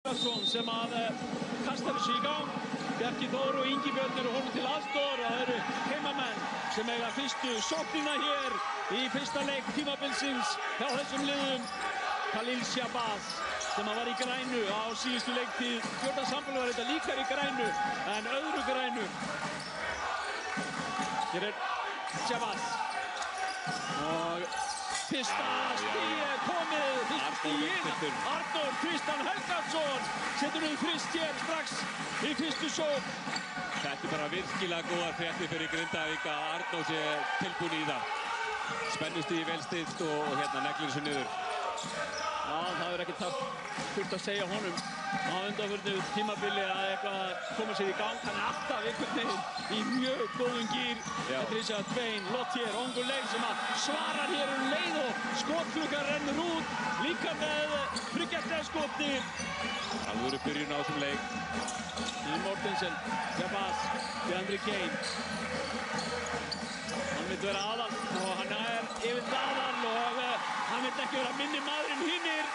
sem að kastar þessu í gang. Bjarki Þór og Ingi Björn eru honum til aðstoðar. Það eru heimamenn sem eiga fyrstu sóknina hér í fyrsta leik tímabilsins hjá þessum liðum. Khalil Shabazz sem var í grænu á síðustu leiktíð. Jordan Sample var þetta líkar í grænu en öðru grænu. Hér er Shabazz og fyrsta stíð komið, fyrsta stíðin. Arnór Kristján Helgason setur við frist hér strax í fyrstu sókn. Þetta er bara virkilega góðar fréttir fyrir Grindavík að Arnór sé tilbúinn í það. Spennustigið vel stillt og hérna neglir þessu niður. Já, það er ekkert þurft að segja honum á undanförnu tímabili að eitthvað koma sér í gang. Hann er alltaf einhvern veginn í mjög góðum gír. Þetta er þess að Dvein Lottier, ungur leik sem að svarar hér leið og skotklukkan rennur út. Líka með þriggja-skoti. Alvöru byrjun á þessum leik. Í Mortensen, Shabazz, DeAndre Kane. Hann vil vera aðal og hann er yfir aðal og hann vil ekki vera minni maður en hinnir.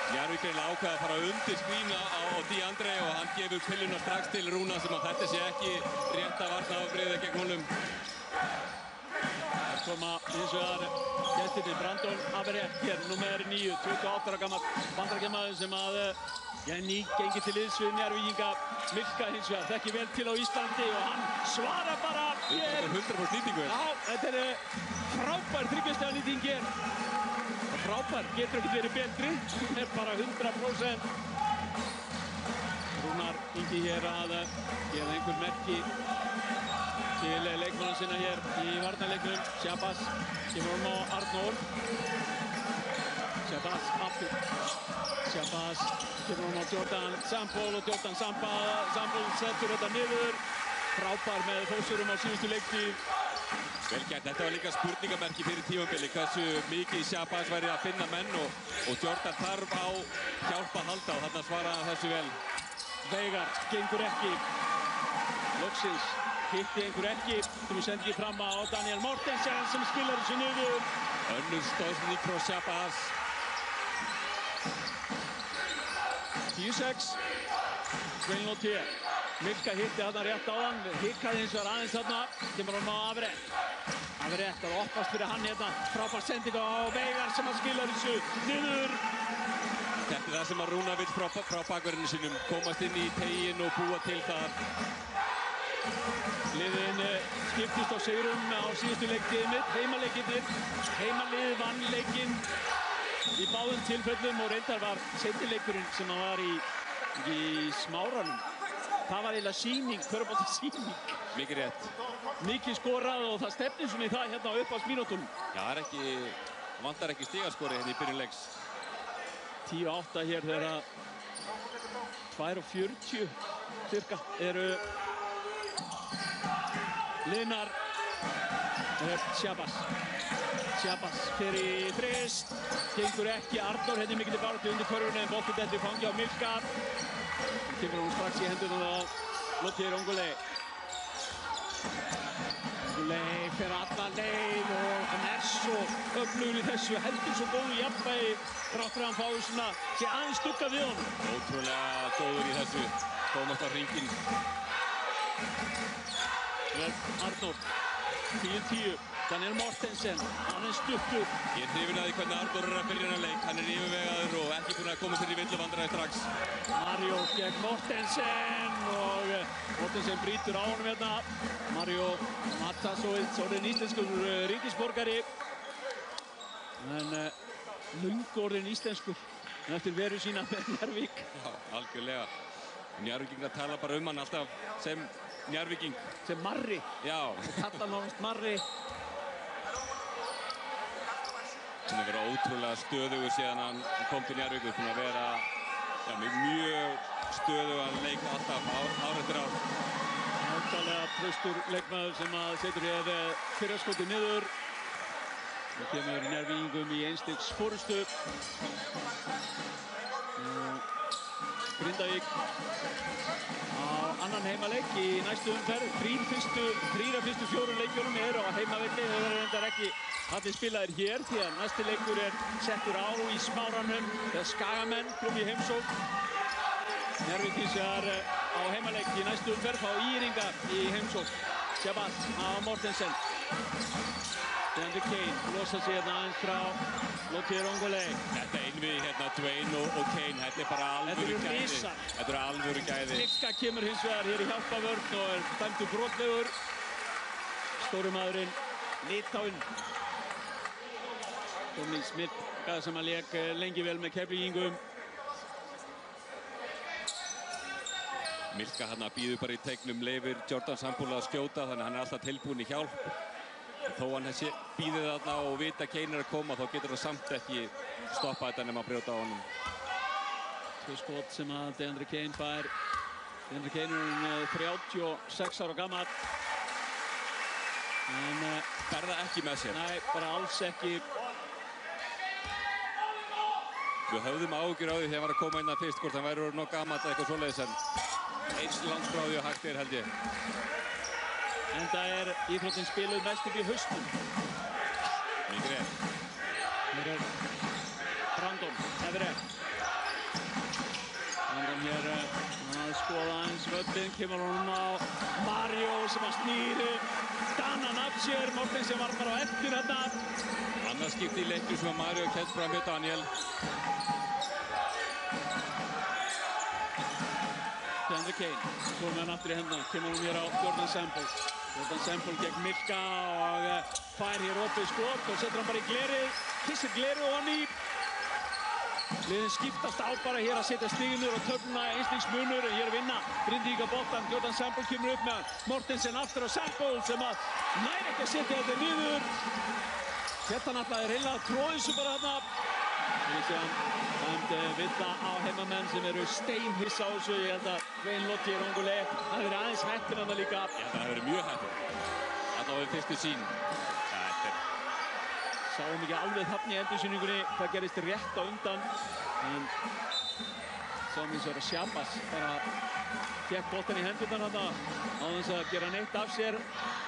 Njarðvík reynilega ákveða að fara undir skrína á DeAndre og hann gefur pilluna strax til Rúna sem að þetta sé ekki rétt að varnarafbrigði gegn honum. Það koma hins vegar gestirnir Brandon Averett hér, númer 9, 28 ára gamall bandaríkjamaður sem að nýgengi til liðs við Njarðvíkinga. Milka hins vegar þekkir vel til á Íslandi og hann svarar bara hér. Þetta er 100% nýtingu. Já, þetta er frábær þriggjastiga nýting hér. Frábær, getur ekki verið betri. Hún er bara 100%. Rúnar Ingi hér að gefa einhver merki til leikmanna sinna hér í varnarleiknum. Shabazz kemur honum á Arnór. Shabazz aftur. Shabazz kemur honum á Jordan Sample og Jordan Sample setur þetta niður. Frábær með fósurum á síðustu leiktíð. Vel gert, þetta var líka spurningamerki fyrir tímabili hversu mikið Shabazz væri að finna menn og Jordan þarf á hjálp að halda og þarna svaraði hann þessu vel. Veigar gengur ekki. Loksins hitti einhver ekki. Þú sendir fram á Daniel Mortensen sem spilar þessu niður. Önnur stóðsending frá Shabazz. 10-6. Dvein Lottier. Milka hitti þarna rétt áðan. Hikkaði hins vegar aðeins þarna. Kemur hann á Averett. Averett að oppast fyrir hann hérna. Frábær sending á Veigar sem að skila þessu niður. Þetta er það sem að Rúna vill frá bakverðinu sínum. Komast inn í teginn og búa til það. Liðin skiptist á sigrum á síðustu leiktíðinni. Heimaleikirnir. Heimaliðið vann leikinn í báðum tilfellum og reyndar var seinnileikurinn sem að var í Smáranum. Það var eiginlega sýning, körfubolta sýning. Mikið rétt. Mikið skorað og það stefnir svona í það hérna á uppáhaldsmínútum. Já, vantar ekki stigaskori hérna í byrjun leiks. 10-8 hér þegar 2:40 cirka eru liðnar. Shabazz fyrir í frist. Gengur ekki. Arnór henni mikið til baráttu undir körfunni en boltinn dettur í fangi á Milka. Kemur hún strax í hendurinn á Lottier Ongolei. Ongolei fer alla leið og hann er svo öflugur í þessu, heldur svo góðu jafnvægi þrátt fyrir að hann fái svona sé aðeins stugga við honum. Ótrúlega góður í þessu, komast á hringinn. Arnór, 10-10. Daniel Mortensen, hann er stuttur. Ég er hrifinn að því hvernig Arnór er að byrja þennan leik. Hann er yfirvegaður og ekki búinn að koma sér í villuvandræði strax. Mario gegn Mortensen og Mortensen brýtur á honum hérna. Mario Matasovits, orðinn íslenskur ríkisborgari. En löngu orðinn íslenskur eftir veru sína með Njarðvík. Já, algjörlega. Njarðvíkingar tala bara hann alltaf sem Njarðvíking. Sem Marri. Já. Og kalla náttúrulega Marri. Hann hefur verið ótrúlega stöðugur síðan hann kom til Njarðvíkur. Búinn að vera með mjög stöðugan leik alltaf ár eftir ár. Áttalega traustur leikmaður sem að setur hér fyrraskoti niður. Og kemur Njarðvíkingum í einstigs forystu. Grindavík á annan heimaleik í næstu umferð. Þrír af fyrstu 4 leikjunum eru á heimavelli. Þau verður reyndar ekki allir spilaðir hér því að næsti leikur er settur á í Smáranum þegar Skagamenn kom í heimsókn. Njarðvík hins vegar á heimaleik í næstu umferð fá Íringa í heimsókn. Shabazz á Mortensen. DeAndre Kane losa sig hérna aðeins frá Lothier Ongolay. Þetta einvið hérna Dwayne og Kane, þetta er bara alvöru gæði. Þetta eru alvöru gæði. Rikka kemur hins vegar hér í hjálpavörn og dæmdur brotlegur. Stóri maðurinn Litáinn. Tony Smith, sem að lék lengi vel með Keflvíkingum. Milka hérna býður bara í teignum, leyfir Jordan Sample að skjóta, þannig að hann er alltaf tilbúinn í hjálp. Þó hann býðir þarna og vita að Kane er að koma, þá getur það samt ekki stoppa þetta nema að brjóta á honum. Tvö skot sem að DeAndre Kane fær. DeAndre Kane er 36 ára gamall. En berða ekki með sér. Nei, bara alls ekki. Við höfðum áhyggjur á því þegar hann var að koma inn að fyrst, hvort hann væri orðinn of gamall eða eitthvað svoleiðis, en eins landsgráði og hægt er, held ég. Enda er íþróttin spiluð mest upp í haustum. Mikið rétt. Hér er Brandon Everett. Brandon hér að skoða aðeins völlinn, kemur honum á Mario sem að snýri Danan af sér. Mortensen var bara á eftir hérna. Annars skipti í leiknum sem að Mario kemst fram með Daniel. DeAndre Kane, komið hann aftur í hendina, kemur hann hér á Jordan Sample. Jordan Sample gegn Milka og fær hér opið skot og setur hann bara í glerið, kissir glerið og hann í. Liðin skiptast á bara hér að setja stignur og töfluna einstingsmunur, en hér vinna Grindvíkinga boltann. Jordan Sample kemur upp með hann, Mortensen aftur á Sample sem að nær ekki að setja þetta niður. Þetta náttúrulega er heila tróðisu bara þarna. Dæmd villa á heimamenn sem eru steinhissa á þessu. Ég held að Dwayne Lothier Ongolay hafi verið aðeins heppinn þarna líka. Ég held að það hafi verið mjög heppinn. Alltaf á fyrstu sín. Sáum ekki alveg þarna í endursýningunni hvað gerist rétt á undan. En sáum eins og að Shabazz bara fékk boltann í hendurnar þarna á þess að gera neitt af sér.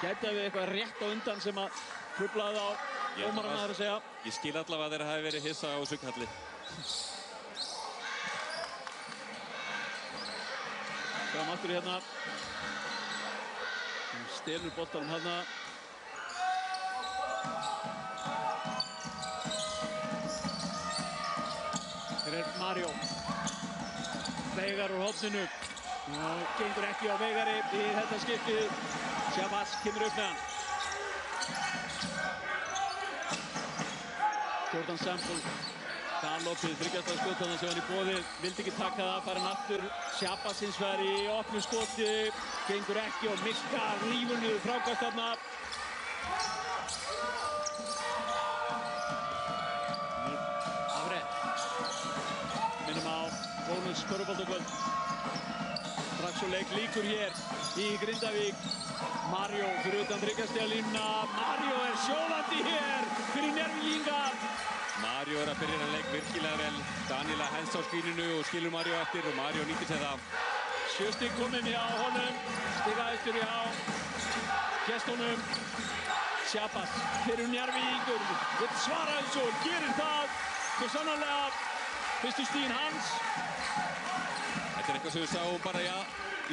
Gæti að við eitthvað rétt á undan sem að truflaði á dómarann að segja. Ég skil allavega að þeir hafi verið hissa á þessu kalli. Sjáum aftur hérna. Hann stelur boltanum hérna. Hér er Mario. Veigar úr horninu. Og gengur ekki á Veigari í þetta skiptið. Shabazz kemur upp með hann. Jordan Sample, galopið þryggjastað skotana sem hann í boði, vildi ekki taka það, fær hann aftur. Shabazz hins vegar í opnu skoti, gengur ekki og Milka rífur niður frákast þarna. Everett, minnum á bónus körfuboltakvöld. Strax og leik líkur hér í Grindavík. Mario fyrir utan þryggjastjalínuna. Mario er sjóðandi hér fyrir Njarðvíkinga. Mario er að byrja þennan leik virkilega vel. Daniela henst á skíninu og skilur Mario eftir og Mario nýtir sér það. 7 stig komin hjá honum. Stigaðistur hjá gestunum. Shabazz fyrir Njarðvíkingur. Vill svara þessu og gerir það. Svo sannarlega fyrstu stigin hans. Þetta er eitthvað sem við sáum bara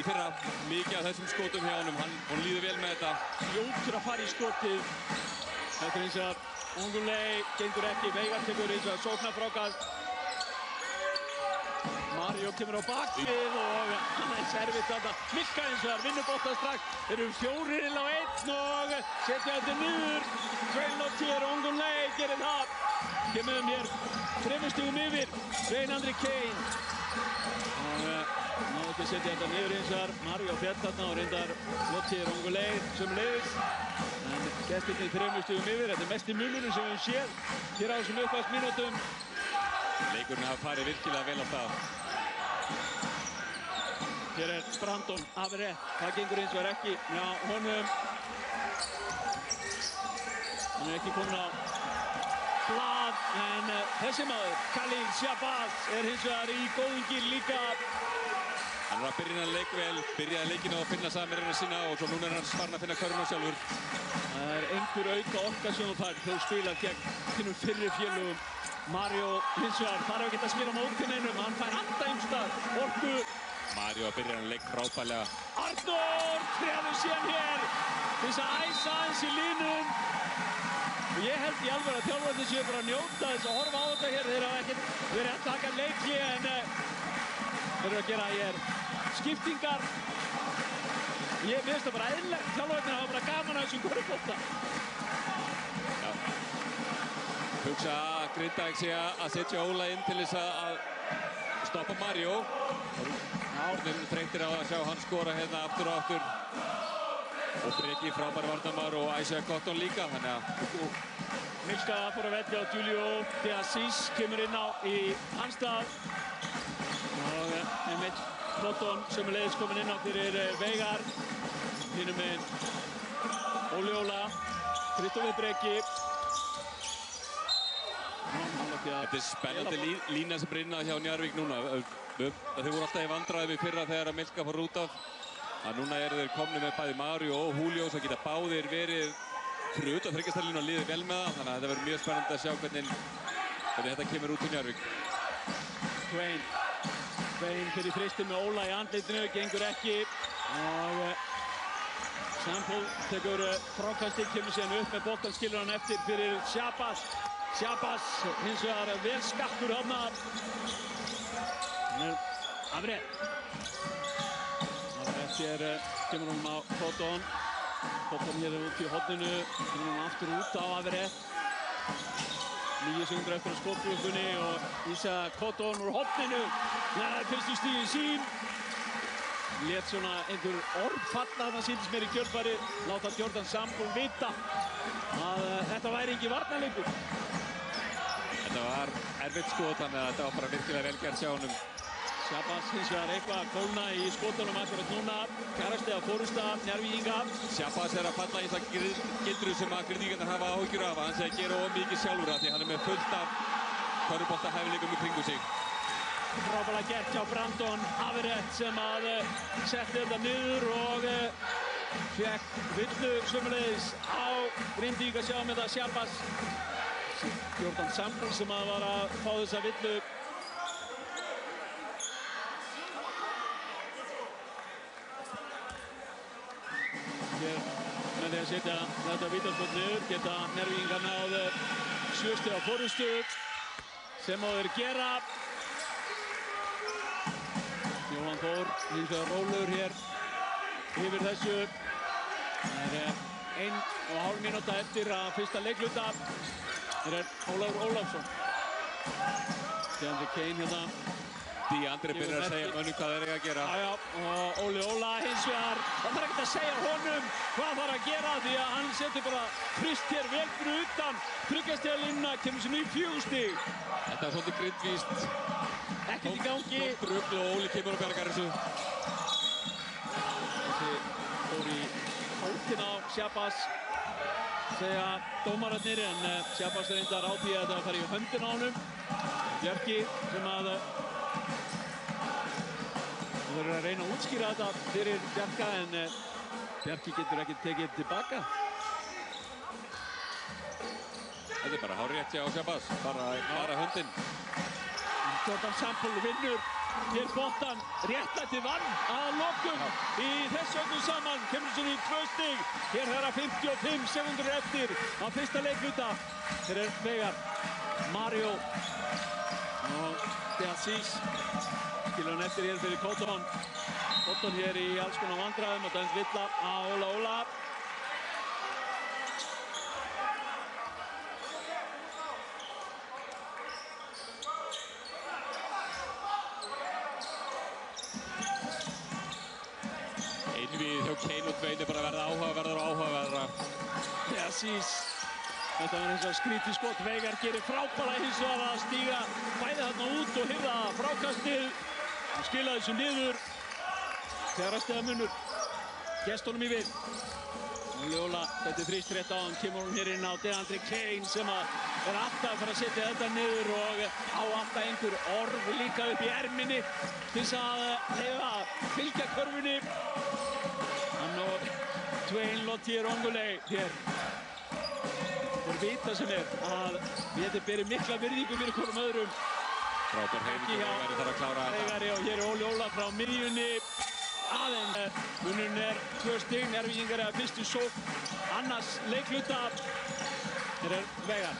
í fyrra. Mikið af þessum skotum hjá honum. Hann líður vel með þetta. Fljótur að fara í skotið. Þetta er eins og Ongolay gengur ekki. Veigar tekur eins og sóknarfrákast. Mario kemur á bakið og hann er servitt þarna. Milka eins og vinnur boltann strax. Þeir eru 4 inn á 1 og setja þetta niður. Dwayne Lothier Ongolay gerir það. Kemur hér 3 stigum yfir. DeAndre Kane. Náðu ekki að setja þetta niður eins og Mario fjall þarna og reyndar Lothier Ongolay sömuleiðis. En gestirnir 3 stigum yfir. Þetta er mesti munurinn sem við höfum séð hér á þessum upphafsmínútum. Leikurinn hafa farið virkilega vel á stað. Hér er Brandon Everett. Það gengur eins og ekki hjá honum. Hann er ekki komin á blað, en þessi maður, Khalil Shabazz, er hins vegar í góðum gír líka. Hann er að byrja þennan leik vel, byrjaði leikinn á að finna samherjana sína og svo núna er hann farin að finna körfuna sjálfur. Það er einhver auka orka sem hún fær þegar spila gegn sínum fyrri félögum. Mario hins vegar þarf ekki að spila móti neinum, hann fær alltaf einstað orku Mario að byrja hann leik frábærlega. Arnór treður síðan hér til þess að æsa hans í línum. Og ég held í alveg að þjálfarnir séu bara að njóta þess að horfa á þetta hér. Þeir hafa ekkert verið að taka leikli en þeir eru að gera hér skiptingar. Mér finnst það bara eðlilegt. Þjálfarnir hafa bara gaman af þessum körfubolta. Já. Hugsa að Grindavík sé að setja Óla inn til þess að stoppa Mario. Þeir eru þreyttir á að sjá hann skora hérna aftur og aftur. Og Breki frábær varnarmaður og Isaac Cotton líka, þannig að Milka fór að velja á Julio De Assis, kemur inn á í hans stað. Og einmitt Cotton sömuleiðis kominn inn á fyrir Veigar. Hinum megin Óli Óla, Kristófer Breki. Þetta er spennandi lína sem er innað hjá Njarðvík núna. Þeir voru alltaf í vandræðum í fyrra þegar Milka fór út af. Núna eru þeir komnir með bæði Mario og Julio sem geta báðir verið fyrir utan þryggjastarlínu og liðið vel með það. Þannig að þetta verður mjög spennandi að sjá hvernig þetta kemur út í Njarðvík. Tvein fyrir þristin með Óla í andlitinu, gengur ekki. Og Sample tekur frákastið, kemur síðan upp með boltan, skilur hann eftir fyrir Shabazz. Shabazz hins vegar vel skakkur þarna. Afrétt. Hér kemur hún á Cotton. Cotton hér út í horninu, kemur hún aftur út á Afrétt. 9 sekúndur eftir að skotklukkunni og Isaac Cotton úr horninu. Nær fyrstu stigin sín. Lét svona einhver orð falla, það sýndist mér í kjölfarið. Láta Jordan Sample vita að þetta væri ekki varnarleikur. Þetta var erfitt skot, þannig að þetta var bara virkilega vel gert hjá honum. Shabazz hins vegar eitthvað að kólna í skotunum akkurat núna. Kærasti að fórusta Njarðvíkinga. Shabazz er að falla í það gildru sem að Grindvíkingar hafa áhyggjur af. Hann sé að gera of mikið sjálfur af því hann er með fullt af körfuboltahæfileikum í kringu sig. Frábærlega gert hjá Brandon Afrétt sem að setti þetta niður og fékk villu sömuleiðis á Grindvíkinga. Sjáum þetta Shabazz. Jordan Sample sem að var að fá þessa villu. Hér með því að setja þetta vítaspyrnu niður geta Njarðvíkingar náð 7 stiga forystu sem á þeir gera. Jóhann Þór hins vegar rólur hér yfir þessu. Það er 1,5 mínúta eftir að fyrsta leikluta. Hér er Ólafur Ólafsson. DeAndre Kane hérna. DeAndre byrjar að segja mönnum hvað þeir eiga að gera. Já, og Óli Óla hins vegar. Það þarf ekkert að segja honum hvað þarf að gera því að hann setur bara frist hér vel fyrir utan þriggjastigalínuna, kemur sem í 4 stig. Þetta er svolítið grindvíst. Ekkert í gangi. Rugl og Óli kemur og bjargar þessu. Þessi fór í hóttin á Shabazz, segja dómararnir, en Shabazz reyndar á því að þetta fari í höndin á honum. Bjarki sem að Þú verður að reyna að útskýra þetta fyrir Bjarka en Bjarki getur ekki tekið tilbaka. Þetta er bara hárrétt hjá Shabazz, bara höndin. Jordan Sample vinnur hér boltan, réttlætið vann að lokum í þessu öllu saman. Kemur sinni í 2 stig. Hér er 55 sekundur eftir á fyrsta leikluta. Hér er Veigar, Mario og De Assis. Skilur hann eftir hér fyrir Cotton. Cotton hér í alls konar vandræðum og dæmt villa á Óla Óla. Einvíð hjá Kane og Tvein er bara að verða áhugaverðara. De Assis. Þetta var eins og skrítið skot. Veigar gerir frábæra hins vegar að stíga bæði þarna út og hirða frákastið. Hann skila þessu niður. Þegar stiga munur. Gestunum í við. Óli Óla setti þrýst rétt á hann. Kemur hún hér inn á DeAndre Kane sem er alltaf að fara að setja þetta niður og á alltaf einhver orð líka upp í erminni til þess að leiða fylgja körfunni. Hann og Tvein Lottier Ongulei hér. Vita sem er að við þetta berir mikla virðingu fyrir hvorum öðrum. Frábær hreyfing og Veigari þarf að klára þetta. Veigari og hér er Óli Óla frá miðjunni. Aðeins. Munurinn er 2 stig. Njarðvíkingar eða fyrstu sókn. Annars leikluta. Hér er Veigar.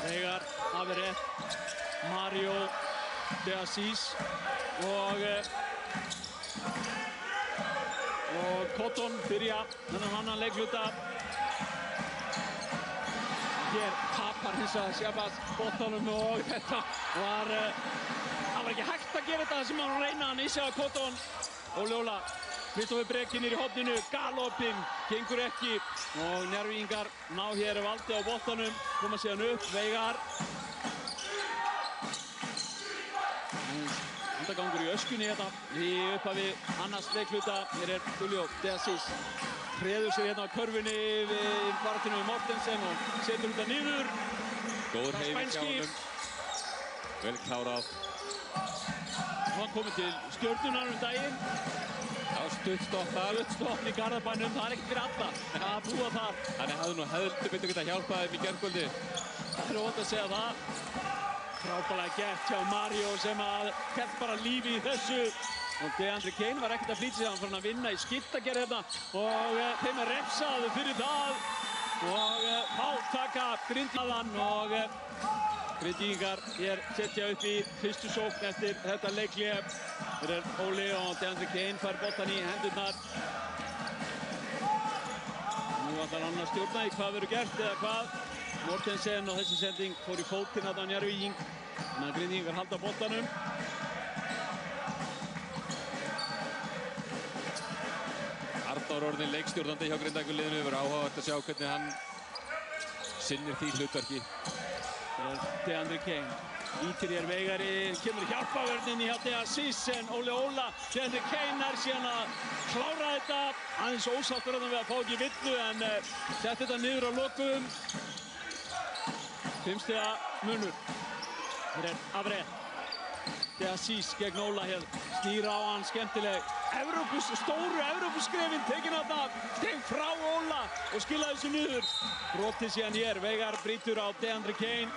Veigar, Averett, Mario De Assis og Cotton byrja þennan annan leikluta. Hér tapar hins að Shabazz boltanum og þetta var ekki hægt að gera þetta sem hann reyna að nýsa að Cotton. Óli Óla, Kristoffer Breki niður í horninu, galopinn, gengur ekki og Njarðvíkingar ná hér valdi á boltanum, koma síðan upp, Veigar. Gangur í öskunni hérna í upphafi annars leikluta. Hér er Julio De Assis. Treður sér hérna á körfunni við baráttuna við Mortensen og setur þetta niður. Góður hreyfing hjá honum. Vel klárað. Nú hann komið til Stjörnunar daginn. Já, stuttstopp þar. Stuttstopp í Garðabænum. Það ekki fyrir alla að búa þar. Þannig hefði nú heldur betur getað hjálpað þeim í gærkvöldi. Það óhætt að segja það. Frábærlega gert hjá Mario sem hélt bara lífi í þessu. Og DeAndre Kane var ekkert að flýta sig, hann fann að vinna í skiptagerð hérna og þeim er refsað fyrir það. Og þá taka Grindvíkingar og Grindvíkingar hér setja upp í fyrstu sókn eftir þetta leikhlé. Hér er Óli og DeAndre Kane fær boltann í hendurnar. Nú ætlar hann að stjórna í hvað verður gert eða hvað. Mortensen og þessi sending fór í fótinn að Njarðvíking. Þannig að Grindvíkingar halda boltanum. Arnór orðinn leikstjórnandi hjá Grindavíkurliðinu. Verður áhugavert að sjá hvernig hann sinnir því hlutverki. Það er DeAndre Kane. Ítir hér Veigari, kemur hjálpavörninni hjá De Assis en Óli Óla. DeAndre Kane er síðan að klára þetta. Aðeins ósáttur við að fá ekki villu en sett þetta niður á lokum. 5 stiga munur. Hér er Averett. De Assis gegn Óla hér. Snýr á hann, skemmtileg. Stóru Evrópuskrefin tekin á það. Steg frá Óla og skila þessu niður. Brotið síðan hér. Veigar brýtur á DeAndre Kane.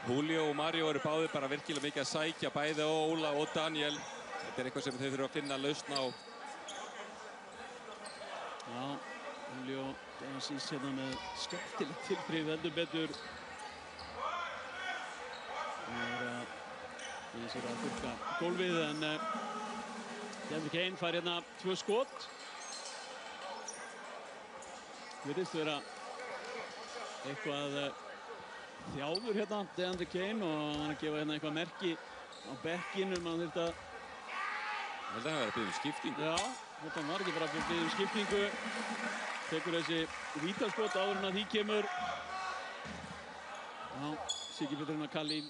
Julio og Mario eru báðir bara virkilega mikið að sækja bæði á Óla og Daniel. Þetta er eitthvað sem þau þurfa að finna lausn á. Já, Julio De Assis hérna með skemmtilegt tilþrif, heldur betur. Það er í sér að þurka gólfið en DeAndre Kane fær hérna 2 skot. Virðist vera eitthvað þjáður hérna, DeAndre Kane, og hann að gefa hérna eitthvað merki á bekkinum. Hann þurfti að... Ég held að það var að biðja skiptingu. Já, þetta var ekki bara að biðja skiptingu. Tekur þessi vítaskot áður en að því kemur. Já, Siggi Peturinn að Khalil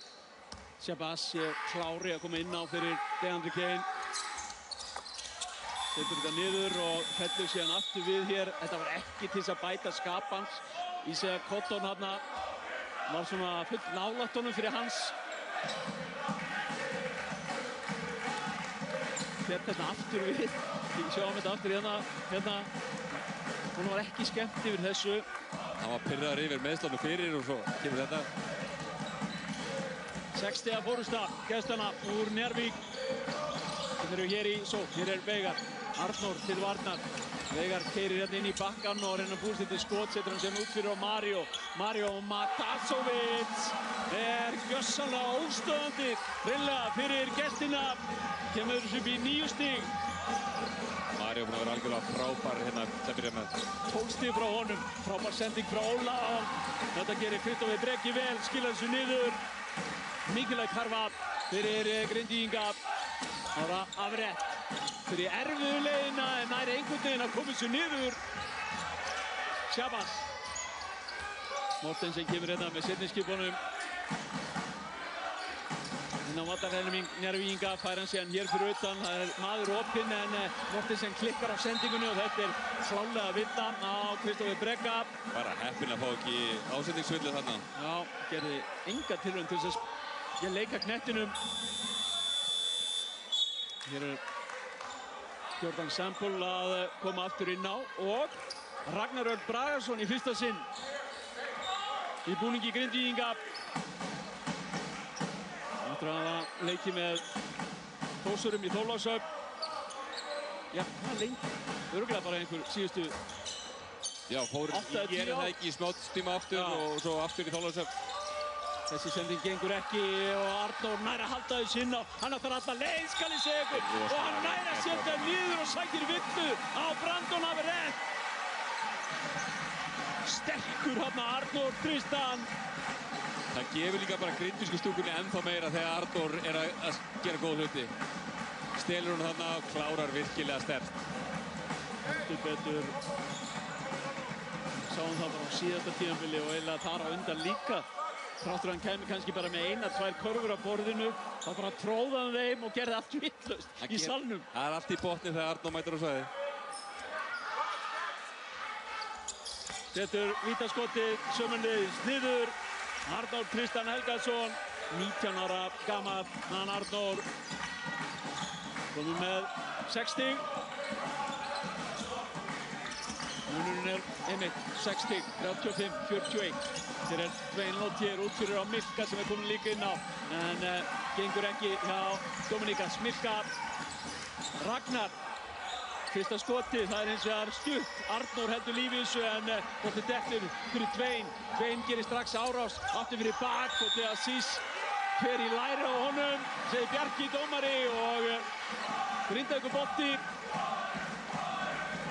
Shabazz klári að koma inn á fyrir DeAndre Kane. Setur þetta niður og fellur síðan aftur við hér. Þetta var ekki til þess að bæta skapans. Í sig að Cotton hérna var svona full nálægt honum fyrir hans. Fer þetta aftur við. Sjáum þetta aftur hérna. Hún var ekki skemmt yfir þessu. Hann var pirraður yfir meðslanu fyrir og svo kemur þetta. 6 stiga fórusta gestana úr Njarðvík. Þeir eru hér í sókn. Hér er Veigar. Arnór til varnar. Veigar keyrir hérna inn í bakkann og reynir að búast til skot. Setur hann sem út fyrir á Mario. Mario Matasovic er gjörsamlega óstöðandi. Hreinlega fyrir gestina. Kemur þessu upp í 9 stig. Mario búinn að vera algjörlega frábær hérna til að byrja með. 12 stig frá honum. Frábær sending frá Óla. Þetta gerir Kristoffer Breki vel. Skila þessu niður. Mikilvægt harfa fyrir Grindvíkinga. Ára Averett fyrir erfiðu leiðina en næri einhvern veginn að koma þessu niður. Shabazz. Mortensen kemur hérna með setningsskipunum. Inn á vallarhelming Njarðvíkinga fær hann síðan hér fyrir utan. Það er maður opinn en Mortensen klikkar á sendingunni og þetta er klálega vinna á Kristoffer Breka. Bara heppinn að fá ekki ásetningssvindlu þarna. Já, gerði enga tilraun til þess að leika knettinum. Hér er Jordan Sample að koma aftur inn á og Ragnar Örn Bragason í fyrsta sinn. í búningi Grindvíkinga. Eftir að hafa leikið með Þórsurum í Þorlákshöfn. Já, hvað lengi? Örugglega bara einhver síðustu. Já, fór í það ekki í smátt-tíma aftur og svo aftur í Þorlákshöfn. Þessi sending gengur ekki og Arnór nær að halda þessu inn á. Hann ætlar alla leið, skal ég segja ykkur. Og hann nær að setja niður og sækir vinnu á Brandon Averett. Sterkur hann Arnór Tristan. Það gefur líka bara grindvísku stúkunni ennþá meira þegar Arnór að gera góð hluti. Stelur hún þarna og klárar virkilega sterkt. Heldur betur. Sáum það bara á síðasta tímabili og eiginlega þar á undan líka. Þráttur hann kæmi kannski bara með 1-2 körfur á borðinu. Það bara tróðaði þeim og gerði allt vitlaust í salnum. Það er allt í botni þegar Arnór mætir á svæði. Setur vítaskotið sömuleiðis niður. Arnór Tristan Helgason, 19 ára gamall, hann Arnór. Komið með 6 stig. Munurinn er einmitt 6 stig, 35-41. Þeir er Svein Lottier út fyrir á Milka sem er komin líka inn á. En gengur ekki hjá Dominíkas. Milka, Ragnar. Fyrsta skotið, það er hins vegar stutt. Arnór heldur lífi í þessu en boltinn dettur fyrir Tvein. Tvein gerir strax árás, aftur fyrir bak og þegar Sís fer í læri á honum, segir Bjarki dómari og Grindavíkur bolti.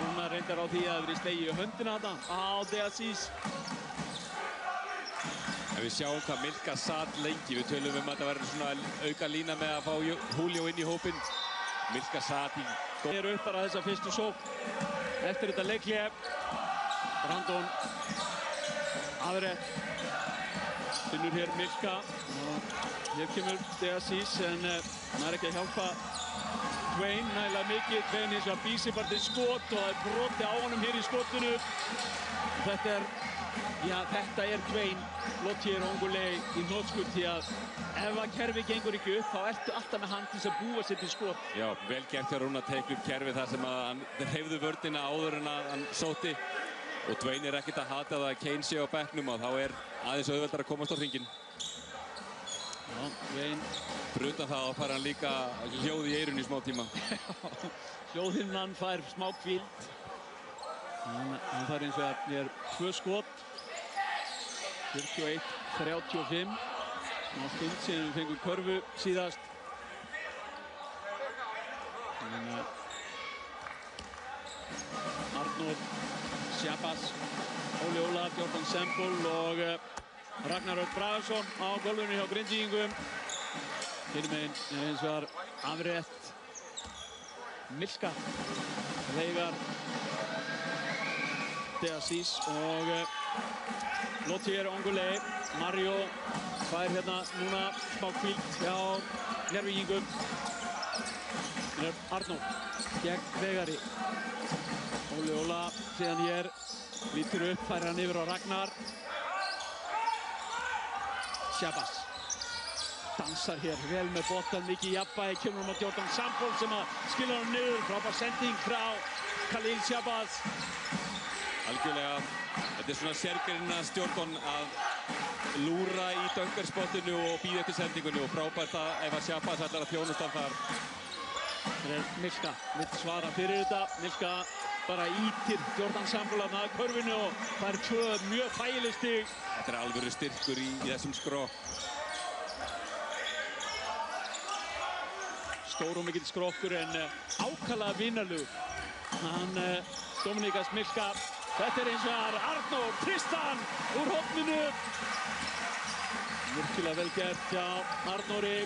Núna reyndar á því að það verið slegið í höndina þetta á Deasís. En við sjáum hvað Milka satt lengi. Við tölum að þetta verður svona auka lína með að fá Julio inn í hópinn. Milka satt í Það er upp bara þessa fyrstu sókn eftir þetta leikhlé. Brandon Averett finnur hér Milka og hér kemur Deasís en hann er ekki að hjálpa Tvein nægilega mikið. Tvein hins vegar býsir bara til skot og það er broti á honum hér í skotinu. Þetta er Tvein Lottier Ongulei í hnotskurn því að ef að kerfi gengur ekki upp þá ertu alltaf með hann til þess að búa sér til skot. Já, vel gert hjá Rúnar að teikna upp kerfi þar sem að hann hreyfðu vörnina áður en að hann sótti og Tvein er ekkert að hata það að Kane sé á bekknum og þá er aðeins auðveldar að komast á hringinn. Já, Tvein. Fyrir utan það fær hann líka hljóð í eyrun í smá tíma. Hljóðhimnan fær smá hvíld. Hann fær eins og að er 2 skot. 41-35. Ná stund síðan við fengum körfu síðast. Arnór, Sjapas, Óli Ólaf, Jordan Sembol og Ragnar Örn Bragason á gólfinu hjá Grindvíkingum. Hinum meginn er hins vegar Averett, Milka, Veigar, Deasís og Lottier Ongulei. Mario fær hérna núna smá hvíld hjá Njárvíkingum. Arnór gegn Veigari. Óli Óla síðan hér lítur upp, fær hann yfir á Ragnar. Sjapas dansar hér vel með boltan, mikið jafnvægi, kemur á Jordan Sambol sem að skilja hann niður. Frábær sending frá Khalil Sjapas. Algjörlega, þetta er svona sérgreina stjórn að lúra í döngarspottinu og býða eftir sendingunni og frábært að ef að Sjapas ætlar að þjónusta hann þar. Það er Milka, vill svara fyrir þetta. Milka bara ítir Jordan Sambol að körfinu og það er 2 mjög þægileg stig. Þetta er alvöru styrkur í þessum skrokk. Stór og mikill skrokkur en ákaflega vinalug. Hann Dominíkas Milka. Þetta er eins og Arnór Tristan úr horninu. Virkilega vel gert hjá Arnóri.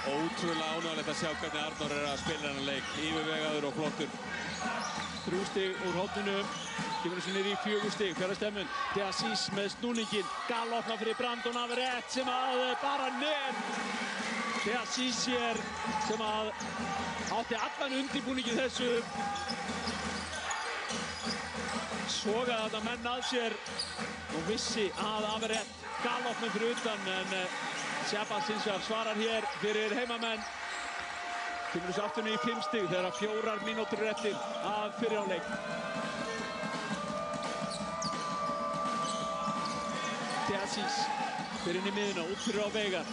Ótrúlega ánægilegt að sjá hvernig Arnór er að spila þennan leik. Yfirvegaður og flottur. 3 stig úr horninu. Kemur þessu niður í 4 stig. Fjara stemmun. Deasís með snúningin. Galopna fyrir Brandon Averett sem að bara net. Deasís hér sem að átti allan undirbúningin þessu. Sogaði þetta menn að sér og vissi að Averett galopnum fyrir utan en Sjapas hins vegar svarar hér fyrir heimamenn. Kemur þessu aftur niður í 5 stig þegar 4 mínútur er eftir af fyrri hálfleik. Asís fyrir inn í miðuna, út fyrir á Veigar.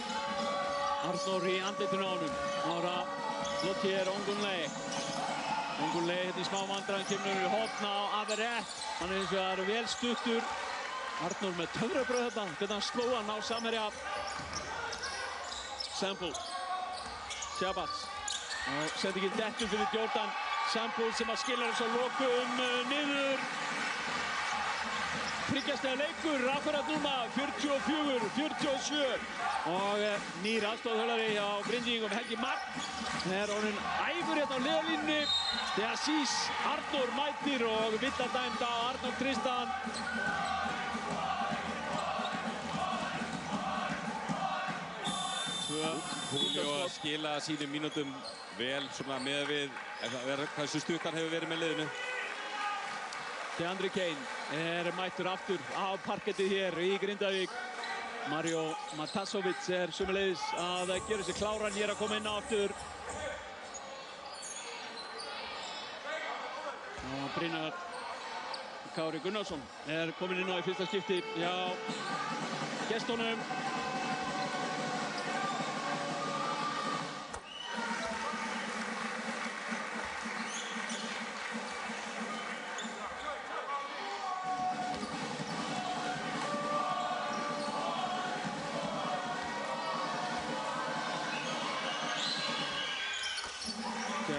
Arnór í andlitinu á honum. Ára Lottier Ongunlei. Ongunlei hérna í smá vandræðum, kemur í hotna á Averett. Hann er eins og það vel stuttur. Arnór með töfrabröð þetta, hvernig hann sló hann á samherja. Sample. Shabazz. Og sendingin dettur fyrir Jordan Sample sem að skilja þessu að lokum niður. Þryggjastega leikur, akkurat núna, 44-47. Og nýr aðstoðarþjálfari hjá Grindvíkingum, Helgi Magn, er orðinn æfur hérna á hliðarlínunni. De Asís, Arnór mætir og villadæmd á Arnór Tristan. Julio að skila sínum mínútum vel svona með við hversu stutt hann hefur verið með liðinu. DeAndre Kane er mættur aftur á parkettið hér í Grindavík. Mario Matasovic er sömuleiðis að gera sig kláran hér að koma inn á aftur. Og Brynjar Kári Gunnarsson er komin inn á í fyrsta skipti hjá gestunum.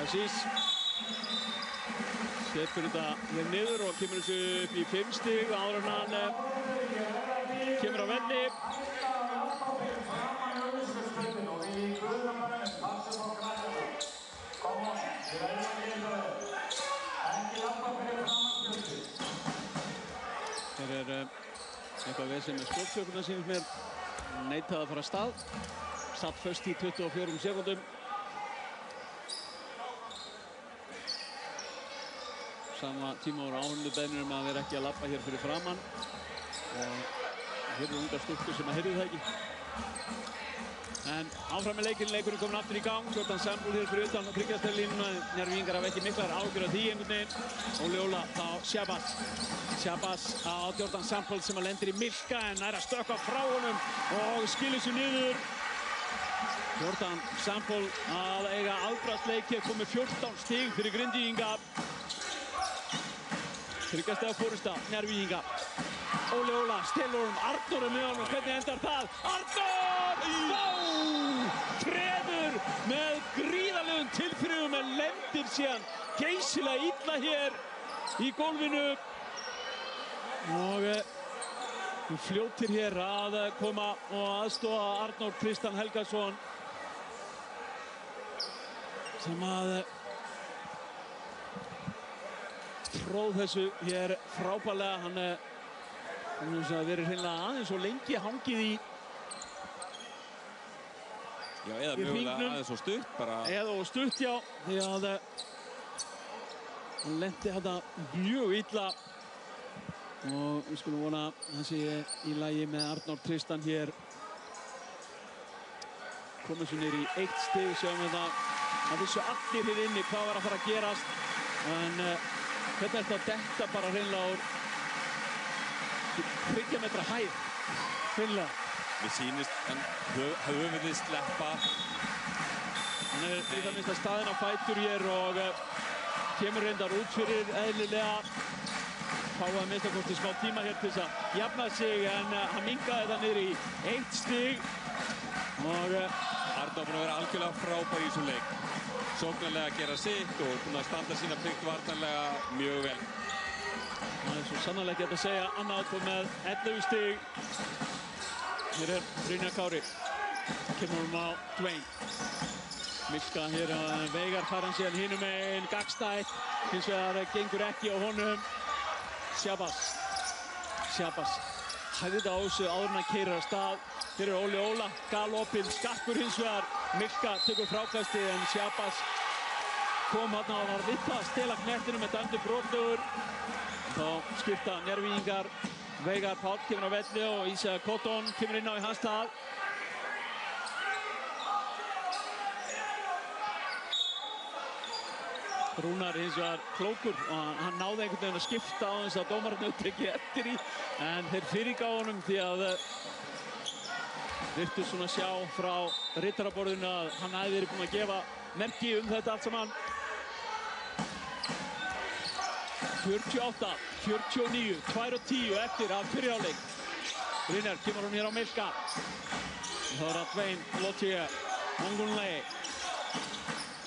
Asís setur þetta hér niður og kemur þessu upp í 5 stig áður en hann kemur á velli. Hér er eitthvað vesen með skottökuna sínum mér. Neitaði að fara af stað. Satt föst í 24 sekúndum. Sama tíma voru áhörnubeiðnir að vera ekki að labba hér fyrir framann. Og hér eru ungar stúlkur sem að heyrðu það ekki. En áfram með leikinn, leikurinn komin aftur í gang. Jordan Sample hér fyrir utan þryggjastega línuna. Njarðvíkingar hafa ekki miklar áhyggjur af því einhvern veginn. Óli Óla á Shabazz. Shabazz á Jordan Sample sem að lendir í Milka en nær að stökkva frá honum og skilur sig niður. Jordan Sample að eiga afbragðsleik hér, komið 14 stig fyrir Grindvíkinga. Þryggjastega forysta Njarðvíkinga. Óli Óla stelur Arnór með honum, hvernig endar það? Arnór! Treður með gríðarlegum tilþrifum en lendir síðan geysilega illa hér í gólfinu. Og fljótir hér að koma og aðstoða Arnór Tristan Helgason sem að tróð þessu hér frábærlega. Hann hefur verið hreinlega aðeins og lengi hangið í Já, eða mögulega aðeins og stutt bara. Eða og stutt, já, því að hann lendi þetta mjög illa og við skulum vona að það sé í lagi með Arnór Tristan hér. Komið svo niður í 1 stig, sjáum við það vissu allir hér inni hvað var að fara að gerast en hvernig er þetta að detta bara hreinlega úr 30 metra hæð, hreinlega. Mér sýnist hann höfuðið sleppa. Hann er í það minnsta staðinn á fætur hér og kemur reyndar út fyrir eðlilega. Fáið að minnstakosti smá tíma hér til þess að jafna sig en hann minnkaði það niður í 1 stig. Og Arnór búinn að vera algjörlega frábær í þessum leik. Sóknarlega að gera sitt og búinn að standa sína plikt varnarlega mjög vel. Það er svo sannarlega ekki að segja annað með 11 stig. Hér er Brynjar Kári. Kemur hún á Dwayne. Milka hér að Veigar fara hann síðan hinum megin gagstætt. Hins vegar gengur ekki á honum. Shabazz hæði þetta á þessu áður en hann keyrir af stað. Hér er Óli Óla, galopinn, skakkur hins vegar. Milka tekur frákastið en Shabazz kom hann og var við það að stela knettinu með dæmdur brotlegur. Þá skipta Njarðvíkingar. Veigar Páll kemur á velli og Ísak Cotton kemur inn á í hans stað. Rúnar hins vegar klókur og hann náði einhvern veginn að skipta á þess að dómararnir tekið eftir í en þeir fyrirgáfu honum því að virtust svona sjá frá riddaraborðinu að hann hefði verið búinn að gefa merki þetta allt saman. 48, 49, 2:10 eftir af fyrri hálfleik. Brynjar kemur hún hér á Milka. Þá er það Dwayne Lothier, Ongunlei.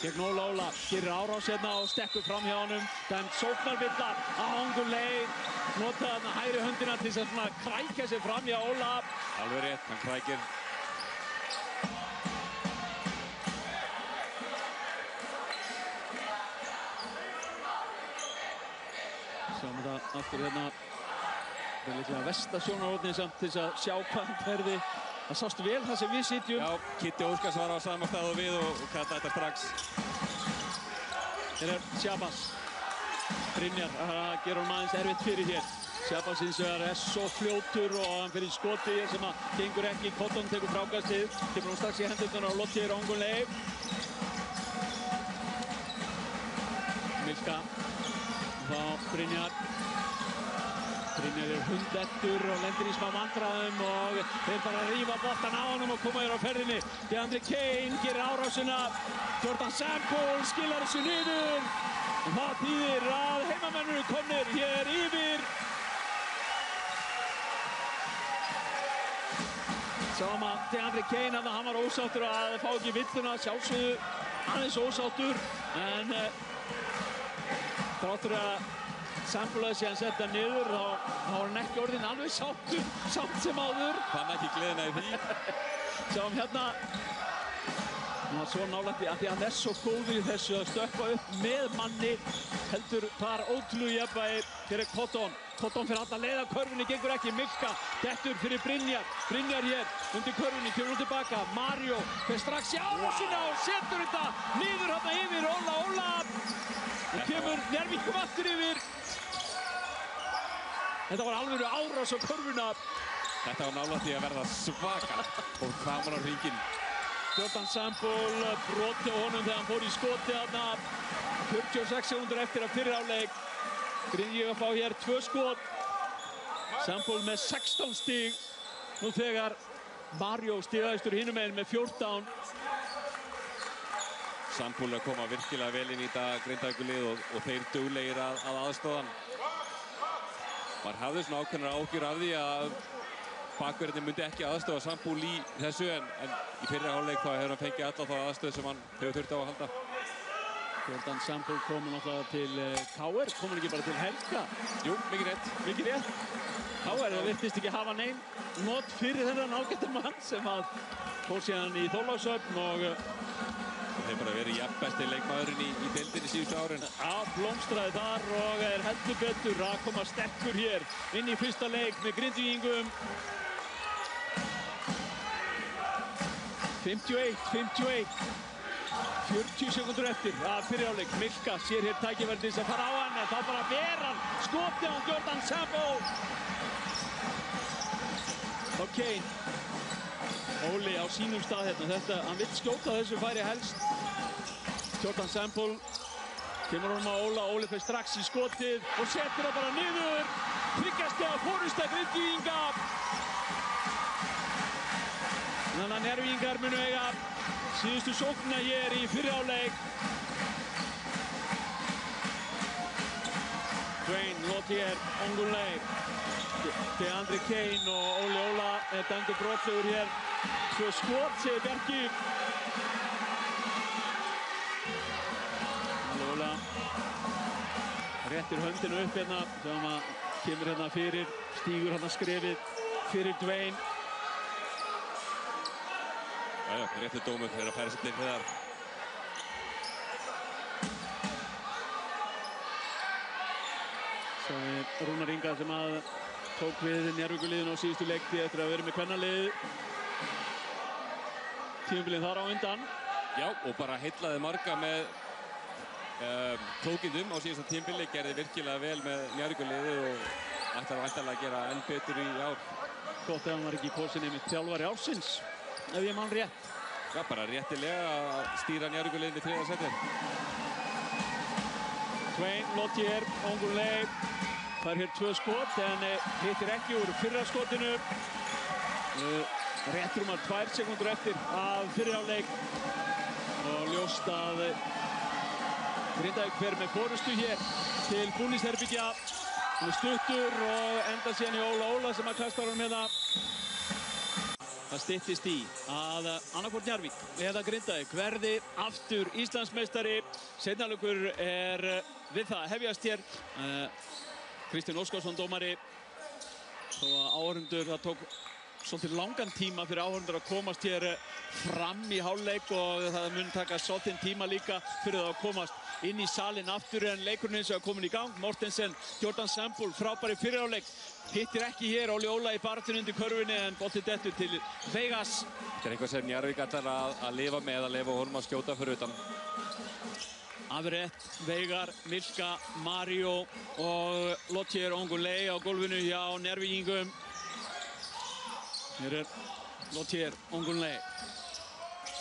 Gegn Óla, gerir árás hérna og stekkur fram hjá honum. Dæmt sóknarvilla að Ongunlei notaði þarna hægri höndina til þess að svona krækja sig fram hjá Óla. Alveg rétt, hann krækir. Sjáum þetta aftur hérna. Það er líklega versta sjónarhornið samt til þess að sjá hvað hann ferði. Það sást vel það sem við sitjum. Já, Kitty Óskars var á sama stað og við og kallaði þetta strax. Hér er Shabazz. Brynjar gerur hann aðeins erfitt fyrir hér. Shabazz hins vegar er svo fljótur og hann fyrir skoti hér sem að gengur ekki. Cotton tekur frákastið. Kemur hann strax í hendurnar á Lothier Ongunlei. Milka. Þá Brynjar. Brynjar er hundettur og lendir í smá vandræðum og þeir bara rífa boltan á honum og koma hér á ferðinni. DeAndre Kane gerir árásina. Jordan Sample skilar þessu niður. Og það þýðir að heimamennir eru komnir hér yfir. Sáum að DeAndre Kane hann var ósáttur að fá ekki villuna. Sjálfsögðu aðeins ósáttur en þráttur að Sample síðan setta niður þá var hann ekki orðinn alveg sáttur samt sem áður. Fann ekki gleðina í því. Sjáum hérna. Hann var svo nálægt því að hann er svo góður í þessu að stökkva upp með manni. Heldur þar ótrúlegu jafnvægi fyrir Cotton. Cotton fyrir alla leið af körfunni, gengur ekki. Milka dettur fyrir Brynjar. Brynjar hér undir körfunni, kemur hún tilbaka. Mario fer strax í árásina og setur þetta niður hérna yfir Óla. Og kemur Njarðvíkum aftur yfir. Þetta var alveg árás á körfuna. Þetta var nálægt því að verða svaka og framan á hringinn. Jordan Sample broti á honum þegar hann fór í skoti þarna. 46 sekúndur eftir að fyrri hálfleik. Grindvíkingar að fá hér 2 skot. Sample með 16 stig. Nú þegar Mario stigaðistur hinum megin með 14. Sample að koma virkilega vel inn í þetta Grindavíkurlið og þeir duglegir að aðstoða hann. Maður hafði svona ákveðnar áhyggjur af því að bakverðinni myndi ekki aðstofa Sample í þessu en í fyrri hálfleik þá hefur hann fengið alla þá aðstöð sem hann hefur þurft á að halda. Jordan Sample komin náttúrulega til KR, komin ekki bara til Helga. Jú, mikið rétt. Mikið rétt. KR virtist ekki hafa neinn not fyrir þennan ágæta mann sem að fór síðan í Þorlákshöfn og þeir bara verið jafnbesti leikmaðurinn í deildinni síðustu árin. Blómstraði þar og er heldur betur að koma sterkur hér inn í fyrsta leik með Grindvíkingum. 51. 40 sekúndur eftir að fyrri hálfleik. Milka sér hér tækifæri til þess að fara á hann en þá bara ver hann skoti á Jordan Sample. Og Kane. Óli á sínum stað hérna. Hann vill skjóta þessu færi helst. Jordan Sample kemur honum á Óla. Óli fer strax í skotið og setur það bara niður. 3 stiga forysta Grindvíkinga. Þannig að Njarðvíkingar munu eiga síðustu sóknina hér í fyrri hálfleik. Dwayne Lothier, Ongunlei, DeAndre Kane og Óli Óla er dæmdur brotlegur hér. 2 skot, segir Bjarki. Óla réttir höndinu upp hérna sem að kemur hérna fyrir, stígur hérna skrefið fyrir Dwayne. Já, réttur dómur fyrir að færa sér til hliðar. Svo er Rúnar Inga sem að tók við Njarðvíkurliðinu á síðustu leiktíð eftir að vera með kvennalið tímabilið þar á undan. Já, og bara heillaði marga með klókindum á síðasta tímabili, gerði virkilega vel með Njarðvíkurliðið og ætlar væntanlega að gera enn betur í ár. Gott ef hann var ekki kosin einmitt þjálfari ársins, ef ég man rétt. Já, bara réttilega að stýra Njarðvíkurliðinu í 3. sæti. Svein Lottier, Ongulei fær hér 2 skot en hittir ekki úr fyrra skotinu. Rétt rúmar 2 sekúndur eftir af fyrri hálfleik og ljóst að Grindavík fer með forystu hér til búningsherbyggja. Hann er stuttur og enda síðan í Óla sem að kastar honum hérna. Það styttist í að annaðhvort Njarðvík eða Grindavík verði aftur Íslandsmeistari. Seinni hálfleikur er við það að hefjast hér. Kristinn Óskarsson dómari. Þó að áhorfendur, það tók svolítið langan tíma fyrir áhorfendur að komast hér fram í hálfleik og það mun taka svolítinn tíma líka fyrir það að komast inn í salinn aftur en leikurinn eins og er komin í gang. Mortensen, Jordan Sembúl, frábæri fyrir hálfleik. Hittir ekki hér, Óli Óla í baráttunni undir körfunni en boltinn dettur til Vegas. Þetta er eitthvað sem Njarðvík ætlar að lifa með, að lifa honum að skjóta fyrir utan. Afrétt, Veigar, Milka, Mario og Lottier Ongulei á gólfinu hjá Njarðvíkingum. Hér er Lottier Ongulei.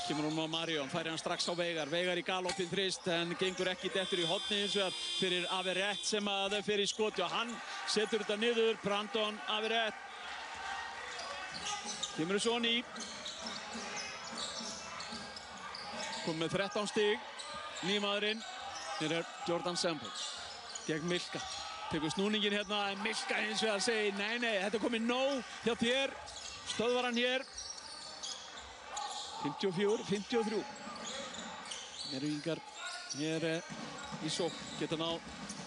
Kemur hún á Mario, hann færi hann strax á Veigar. Veigar í galoppinn þrist en gengur ekki dettur í hornið hins vegar fyrir Afrétt sem að fer í skoti og hann setur þetta niður. Brandon Afrétt. Kemur svo ný. Kom með 13 stig. Nýmaðurinn. Hér er Jordan Sembúl. Gegn Milka. Tekur snúningin hérna en Milka hins vegar segir nei, þetta er komið nóg hjá þér. Stöðvar hann hér. 54-53. Njarðvíkingar hér í sókn geta náð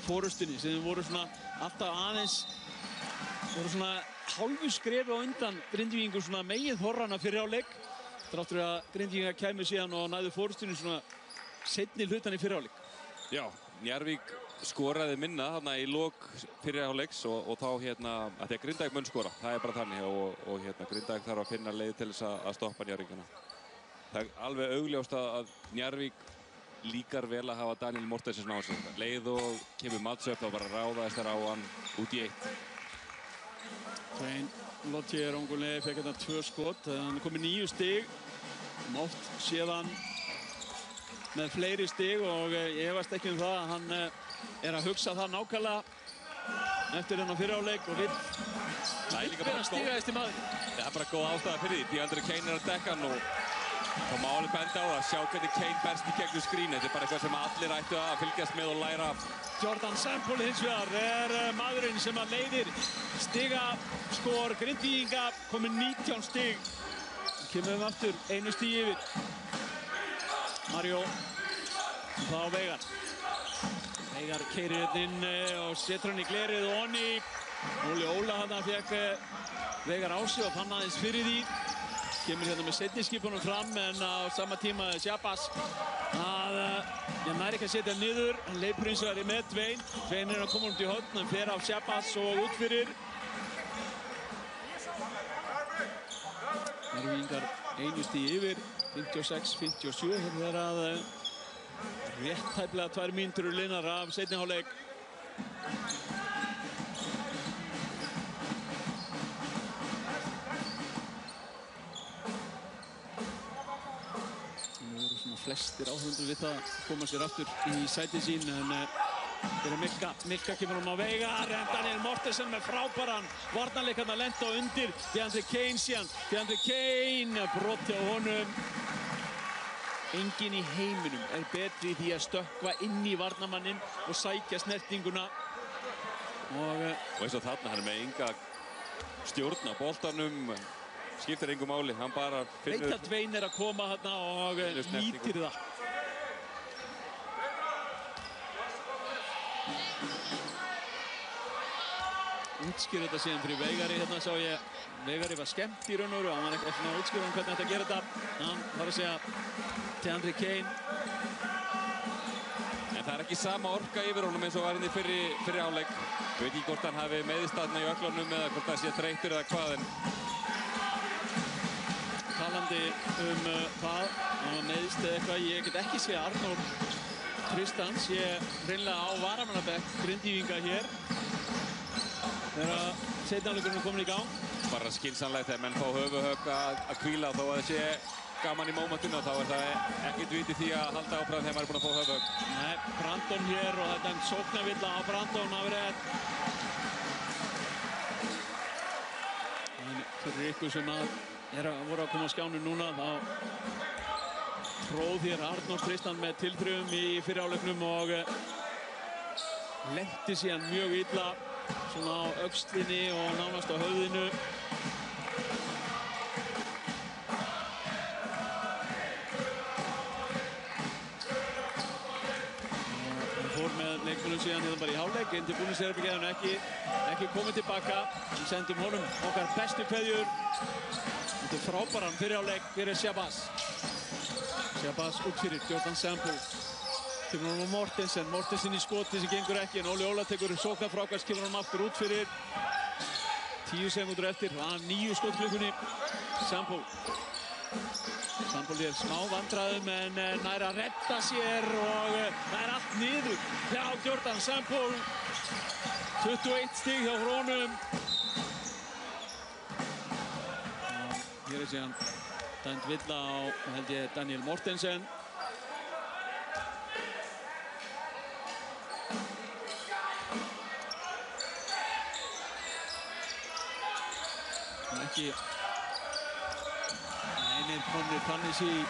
forystunni sem voru svona alltaf aðeins hálfu skrefi á undan Grindvíkingum svona megin þorrana fyrir hálfleik. Þrátt fyrir að Grindvíkingar kæmu síðan og næðu forystunni svona seinni hlutan í fyrir hálfleik. Já, Njarðvík skoraði minna þarna í lok fyrir hálfleiks og þá að því að Grindavík mun skora. Það er bara þannig og Grindavík þarf að finna leið til þess að stoppa Njarðvíkina. Það er alveg augljóst að Njarðvík líkar vel að hafa Daniel Mortensen á sig. Leið og kemur Mats upp og bara ráðast þar á hann út í 1. Svein Lottier Ongulei fekk hérna 2 skot. Hann er komið 9 stig. Mótt séðan með fleiri stig og ég efast ekki það að hann er að hugsa það nákvæmlega eftir þennan fyrri hálfleik og vill vera stígaðist í maður. Það er bara góð ástæða fyrir því. DeAndre Kane er að dekka hann og má alveg benda á að sjá hvernig Kane berst í gegnum skrínið. Þetta er bara eitthvað sem allir ættu að fylgjast með og læra af. Jordan Sembúl hins vegar er maðurinn sem að leiðir stigaskor Grindvíkinga, komið 19 stig. Kemur aftur 1 stig yfir. Mario, þá Veigar. Veigar keyrir hérna inn og setur hann í glerið og onni. Óli Óla hann fekk Veigar á sig og fann aðeins fyrir því. Kemur hérna með seinni skipunum fram en á sama tíma Shabazz að næri ekki að setja hann niður. Hann leipur hins vegar með Svein. Svein er að koma út í horn, hann fer af Shabazz og út fyrir. Njarðvíkingar 1 stig yfir, 56-57. Hérna er að rétt tæplega 2 mínútur liðnar af seinni hálfleik. Flestir áhörfundur við það að koma sér aftur í sæti sín en hér er Milka kemur á Veigar en Daniel Mortensen með frábæran varnarleikarna lenda á undir DeAndre Kane síðan. DeAndre Kane brot hjá honum. Enginn í heiminum er betri í því að stökkva inn í varnarmanninn og sækja snertinguna og eins og þarna hann er með enga stjórn á boltanum. Skiptir engu máli, hann bara finnur... Veit að Svein er að koma hérna og nýtir það. Útskýr þetta síðan fyrir Veigari, hérna sá ég Veigari var skemmt í raun og veru, hann var eitthvað svona útskýr hvernig þetta gera þetta. Hann þarf að segja DeAndre Kane. En það er ekki sama orka yfir honum eins og var inn í fyrri hálfleik. Ég veit ekki hvort hann hafi meiðist þarna í ökklunum eða hvort það sé þreyttur eða hvað en... Talandi það, hann meiðist eða eitthvað, ég get ekki séð Arnór Tristans, ég hreinlega á varamannabekk Grindvíkinga hér. Þegar seinni hálfleikurinn er komin í gang. Bara skynsamlegt þegar menn fá höfuðhögg að hvíla þó að það sé gaman í mómentinu þá það ekkert viti því að halda áfram þegar maður búinn að fá höfðögg. Nei, Brandon hér og þetta sóknarvilla á Brandon Afred. En fyrir ykkur sem voru að koma á skjánu núna þá tróð hér Arnór Tristan með tilþrifum í fyrri hálfleiknum og lenti síðan mjög illa svona á öxlinni og nánast á höfðinu. Leikmönnum síðan hérna bara í hálfleik, inn til búningsherbergið, ekki komið tilbaka. Við sendum honum okkar bestu kveðjur. Þetta er frábæran fyrir hálfleik fyrir Shabazz. Shabazz út fyrir Jordan Sample. Kemur honum á Mortensen, Mortensen í skoti sem gengur ekki, en Óli Óla tekur sóknarfrákast, kemur honum aftur út fyrir. 10 sekúndur eftir, hann 9 skotklukkunni. Sample er smá vandræðum en nær að redda sér og það er allt niður hjá Jordan Sample. 21 stig hjá honum. Hér er síðan dæmt villa á, held ég, Daniel Mortensen. Ekki komnir Tannis í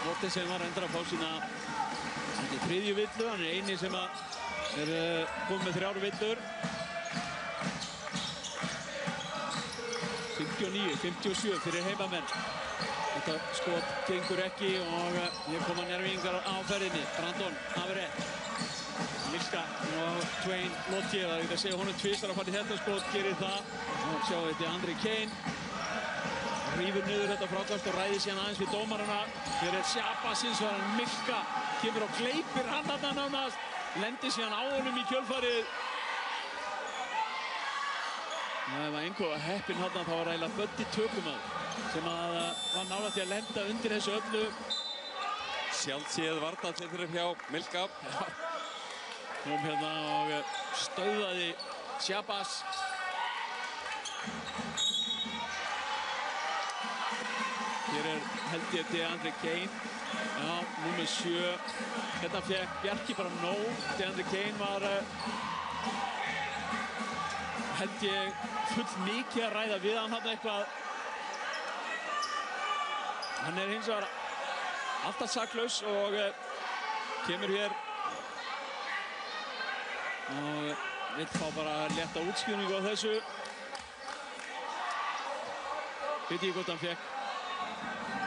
Mortensen var endur að fá sína þriðju villu, hann er eini sem er komið með 3 villur. 59-57 fyrir heimamenn. Þetta skot gengur ekki og hér koma Njarðvíkingar á ferðinni. Brandon Afred, Milka og Twain Lotje, það er ekki að segja honum tvisvar að fara í þetta skot, gerir það. Og sjá þetta Andri Kane. Rífur niður þetta frákast og ræðir síðan aðeins við dómarana. Hér er Shabazz hins vegar, Milka kemur og gleypir hann þarna nánast. Lendir síðan á honum í kjölfarið. Það var einhver heppinn þarna, þá var eiginlega Böddi tökumaður sem var nálægt í að lenda undir þessu öllu. Sjálfséð varnarlið fyrir hjá Milka. Kom hérna og stöðvaði Shabazz. Hér er held ég DeAndre Kane. Já, númer 7. Þetta fekk Bjarki bara nóg. DeAndre Kane var held ég full mikið að ræða við hann eitthvað. Hann er hins vegar alltaf saklaus og kemur hér og vill fá bara létta útskýringu á þessu. Veit ég hvort hann fekk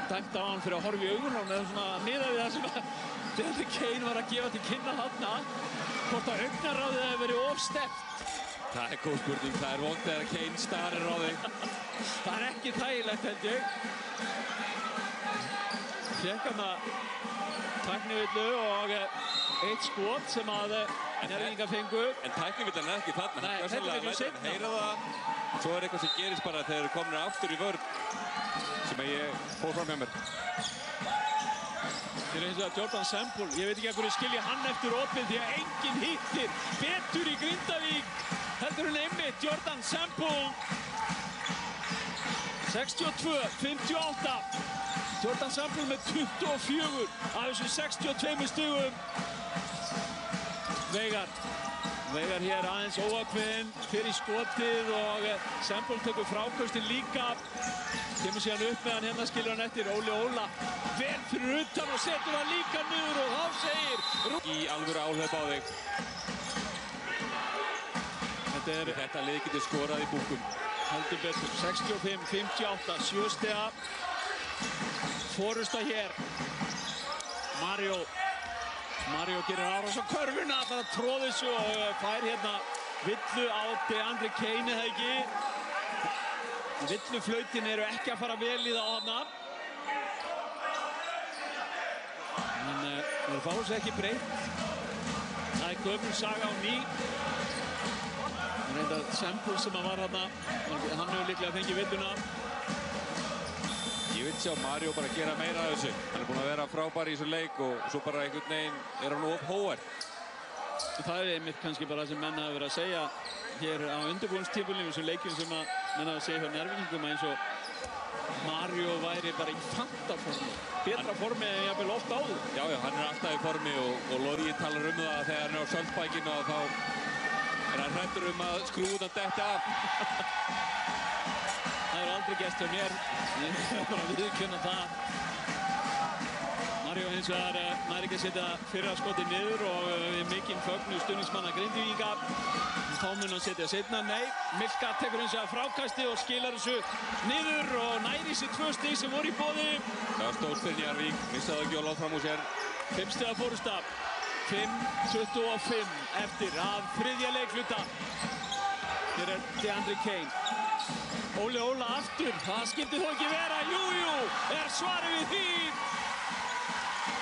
dæmt á hann fyrir að horfa í augun á hann eða svona miðað við það sem DeAndre Kane var að gefa til kynna þarna. Hvort að augnaráðið hefði verið of sterkt. Það er góð spurning, það er vont þegar Kane starir á þig. Það er ekki þægilegt held ég. Fékk hann að tæknivillu og eitt skot sem að Njarðvíkingar fengu. En tæknivillan er ekki þarna. Nei, þetta verður seinna. Heyra það. Svo er eitthvað sem gerist bara þegar þeir komnir aftur í vörn. Sem ég fór fram hjá mér. Hér er hins vegar Jordan Sample. Ég veit ekki að hverju skilja hann eftir opið því að enginn hittir betur í Grindavík. Heldur hún einmitt Jordan Sample. 62-58. Jordan Sample með 24 af þessu 62 stugum. Veigar hér aðeins óákveðinn fyrir skotið og Sample tekur frákastin líka. Kemur síðan upp með hann, hérna skilur hann eftir Óli Óla. Vel fyrir utan og setur hann líka niður og þá segir í alvöru áhlaup á þig. Þetta lið getur skorað í búkum. Heldur betur, 65-58, 7 stiga. Forusta hér. Mario gerir árás á körfuna, það er að tróða þessu og fær hérna villu á DeAndre Kane eða ekki. Villuflautin eru ekki að fara vel í það á hana. En þeir fá sér ekki breytt. Það er gömul saga á ný. Reynda Sample sem var hana, hann hefur líklega fengið villuna. Ég vil sjá Mario bara gera meira af þessu. Hann er búinn að vera frábær í þessu leik og svo bara einhvern veginn er hann of hógvær. Það er einmitt kannski bara það sem menn hafa verið að segja hér á undirbúinstímabilinu, þessum leikjum sem að menn hafa að segja hjá Njarðvíkingum eins og Mario væri bara í fantaformi. Betra formi en jafnvel oft áður. Já, hann alltaf í formi og Logi talar það að þegar hann á söldsbækinu þá hann hræddur að skrúðan detti af. Það hefur aldrei gerst hjá mér. Ég er bara að viðurkenna það. Mario hins vegar nær ekki að setja fyrra skotið niður og við mikinn fögnu stuðningsmanna Grindvíkinga. Þá mun hann setja seinna. Nei, Milka tekur hins vegar frákasti og skilar þessu niður og næri sér 2 stig sem voru í boði. Það var stórt fyrir Njarðvík, missaði ekki á látt fram úr sér. 5 stiga fórusta. 5:25 eftir af þriðja leikluta. Hér er DeAndre Kane. Óli Óla aftur. Það skipti þó ekki vera. Jú, er svarið við því.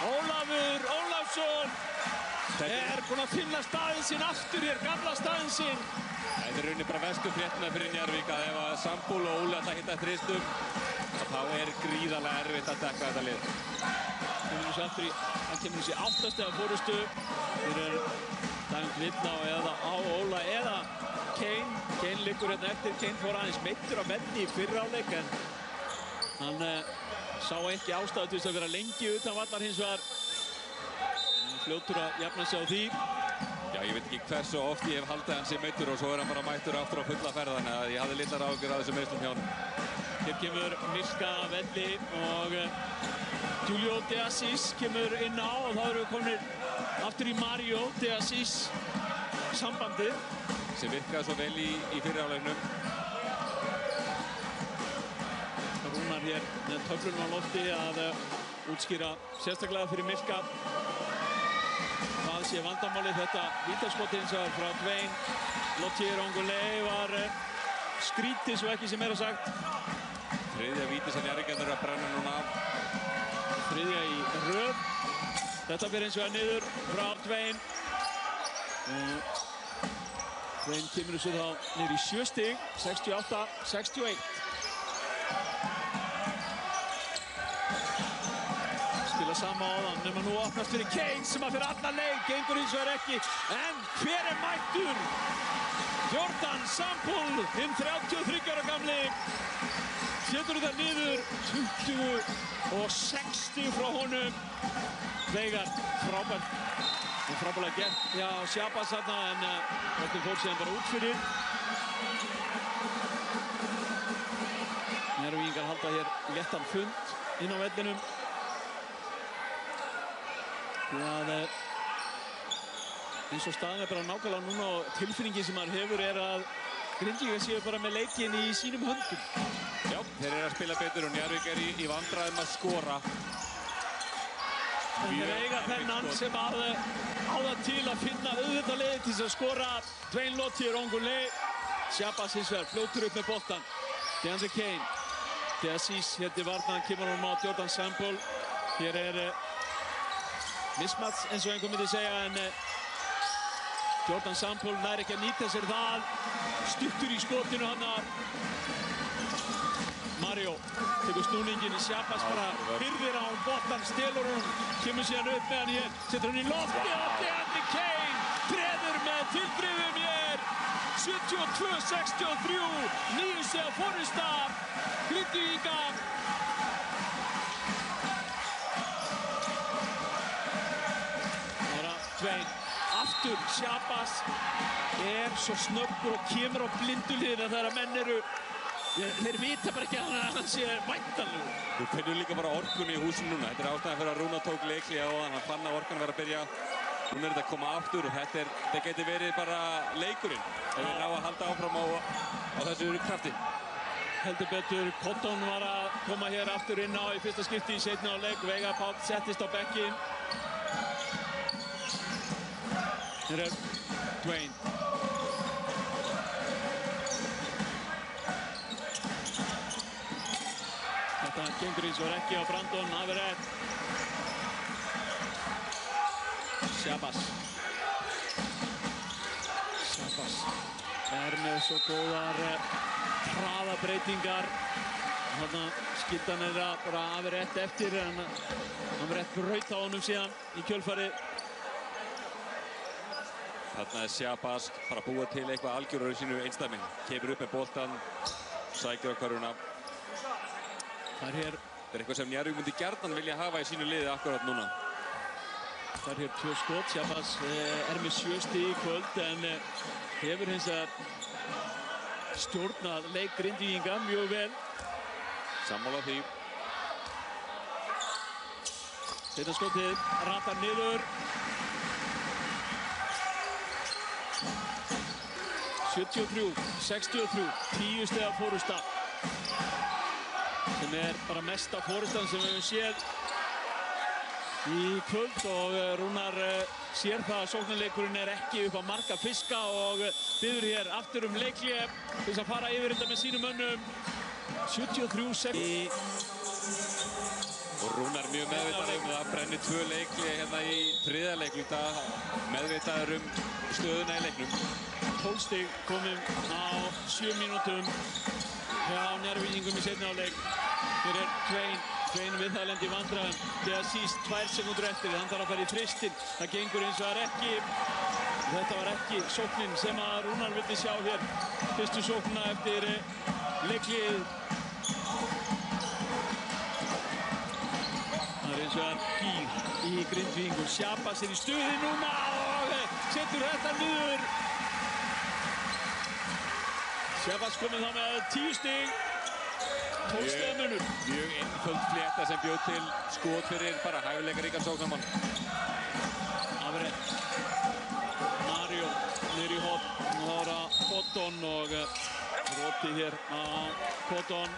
Ólafur Ólafsson er búinn að finna staðinn sinn aftur hér, gamla staðinn sinn. Þetta er rauninni bara verstu fréttina fyrir Njarðvík að ef að Sambúl og Óli ætla að hitta þristum þá er gríðarlega erfitt að dekka þetta lið. Hann kemur þessi 8 stiga fórustu. Hér er David Vidna eða á Óla eða Kane. Kane liggur hérna eftir. Kane fór aðeins meiddur á velli í fyrra áleik en hann sá ekki ástæðu til þess að vera lengi utan vallar hins vegar. Fljótur að jafna sig á því. Já, ég veit ekki hversu oft ég hef haldið hann sem meiddur og svo er hann bara mættur aftur á fulla ferð, þannig að ég hafði litlar áhyggjur af þessum meiðslum hjá honum. Hér kemur Milka að velli og Julio De Assis kemur inn á og þá eru við komin aftur í Mario De Assis sambandið. Sem virkaði svo vel í fyrri áleiknum. Rúnar hér með töflunum á lofti að útskýra sérstaklega fyrir Milka hvað sé vandamálið. Þetta vítaskotið hins vegar frá Dwayne Lottier Ongolei var skrítið svo ekki sem er að sagt. Þriðja víti sem Njarðvíkingar eru að brenna núna af. Þriðja í röð. Þetta fyrir hins vegar niður frá Dwayne. Dwayne kemur þessu þá niður í 7 stig, 68-61. Spila sama áðan, nema nú opnast fyrir Kane sem að fyrir allan leik, gengur hins vegar ekki. En hver er mættur? Jordan Sambúl, hinn 33 ára gamli. Setur þetta niður, 26 stig frá honum. Veigar, frábært. Frábærlega gert hjá Shabazz þarna en boltinn fór síðan bara út fyrir. Njarðvíkingar halda hér léttan fund inn á vellinum. Því að eins og staðan er bara nákvæmlega núna og tilfinningin sem maður hefur er að Grindvíkingar séu bara með leikinn í sínum höndum. Já, þeir eru að spila betur og Njarðvík er í vandræðum að skora. En þeir eiga þennan sem á það til að finna auðvitað leiði til þess að skora. Dwayne Lottier Ongolei. Shabazz hins vegar fljótur upp með boltan. DeAndre Kane. De Assis hér til varna, kemur hann á Jordan Sambúl. Hér er mismatch eins og einhver myndi segja en Jordan Sambúl nær ekki að nýta sér það. Stuttur í skotinu hann að Mario tekur snúningin í Shabazz bara hyrðir á boltan, stelur hún, kemur síðan upp með hann hér, setur hann í lofti og DeAndre Kane treður með tilþrifum hér. 72-63, 9 stiga forysta Grindvíkinga. Ára Dwayne, aftur Shabazz er svo snöggur og kemur á blinduliðina þegar menn eru þeir vita bara ekki að hann sé væntanlegur. Þú finnur líka bara orkunni í húsinu núna. Þetta er ástæðan fyrir að Rúna tók leikli og hann fann að orkan var að byrja. Núna er þetta að koma aftur og þetta geti verið bara leikurinn. Ef við ná að halda áfram á þessu krafti. Heldur betur, Cotton var að koma hér aftur inn á í fyrsta skipti í seinni hálfleik. Veigar Páll settist á bekkinn. Hér er Dwayne. Þetta gengur eins og ekki á Brandon Averett. Shabazz er með svo góðar hraðabreytingar. Þarna skildan er bara Averett eftir en Averett braut á honum síðan í kjölfarið. Þarna er Shabazz bara búið til eitthvað algjörur í sínu einsdæmi. Kemur upp með boltan, sækir á körfuna. Það er eitthvað sem Njarðvík myndi gjarnan vilja hafa í sínu liði akkurat núna. Það er hér 2 skot. Shabazz með 7 stig í kvöld en hefur hins að stjórnað leik Grindvíkinga mjög vel. Sammála því. Þetta skotið ratar niður. 73-63, 10 stiga fórusta. Sem bara mesta fórustan sem við höfum séð í kvöld og Rúnar sér það að sóknarleikurinn ekki upp á marga fiska og biður hér aftur leikhlé til þess að fara yfir þetta með sínum mönnum. 73-60. Og Rúnar mjög meðvitaður það brennir 2 leikhlé hérna í 3. leikluta, meðvitaður stöðuna í leiknum. 12 stig komin á 7 mínútum hjá Njarðvíkingum í seinni hálfleik. Hér er Tvein við það lendi í vandræðum þegar síst 2 sekúndur eftir. Hann þarf að fara í þristinn. Það gengur eins og það ekki. Þetta var ekki sóknin sem að Rúnar vildi sjá hér. Fyrstu sóknina eftir leiklið. Það er eins og það gýr í Grindvíkingum. Shabazz í stuði núna og setur þetta niður. Shabazz komið þá með 10 stig. 12 stiga munur. Mjög einföld flétta sem bjóð til skot fyrir bara hæfileikaríkan sóknarmann. Afrett. Mario niður í horn. Og það er að Cotton og roti hér á Cotton.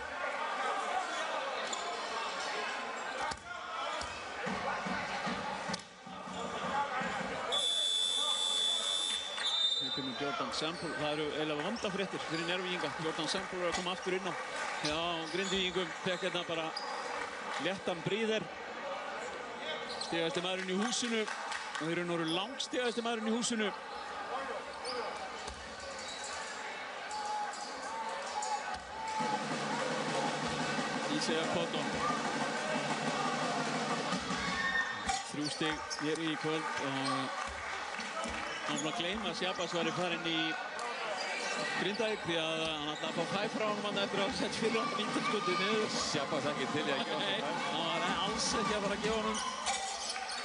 Jordan Sample, það eru eiginlega vandafréttir fyrir Njarðvíkinga. Jordan Sample er að koma aftur inn á. Já, Grindvíkingum fekk hérna bara léttan bríðer. Stigasti maðurinn í húsinu og þeir eru núru langstigasti maðurinn í húsinu. Ísæja Cotton. 3 stig hér í kvöld og hann var að gleyma að Shabazz var farin í Grindavík því að hann ætlaði að fá 5 frá honum eftir að setja fyrir hann vítaskotið niður. Shabazz ekki til í að gefa hann 5. Hann var alls ekki að fara að gefa honum.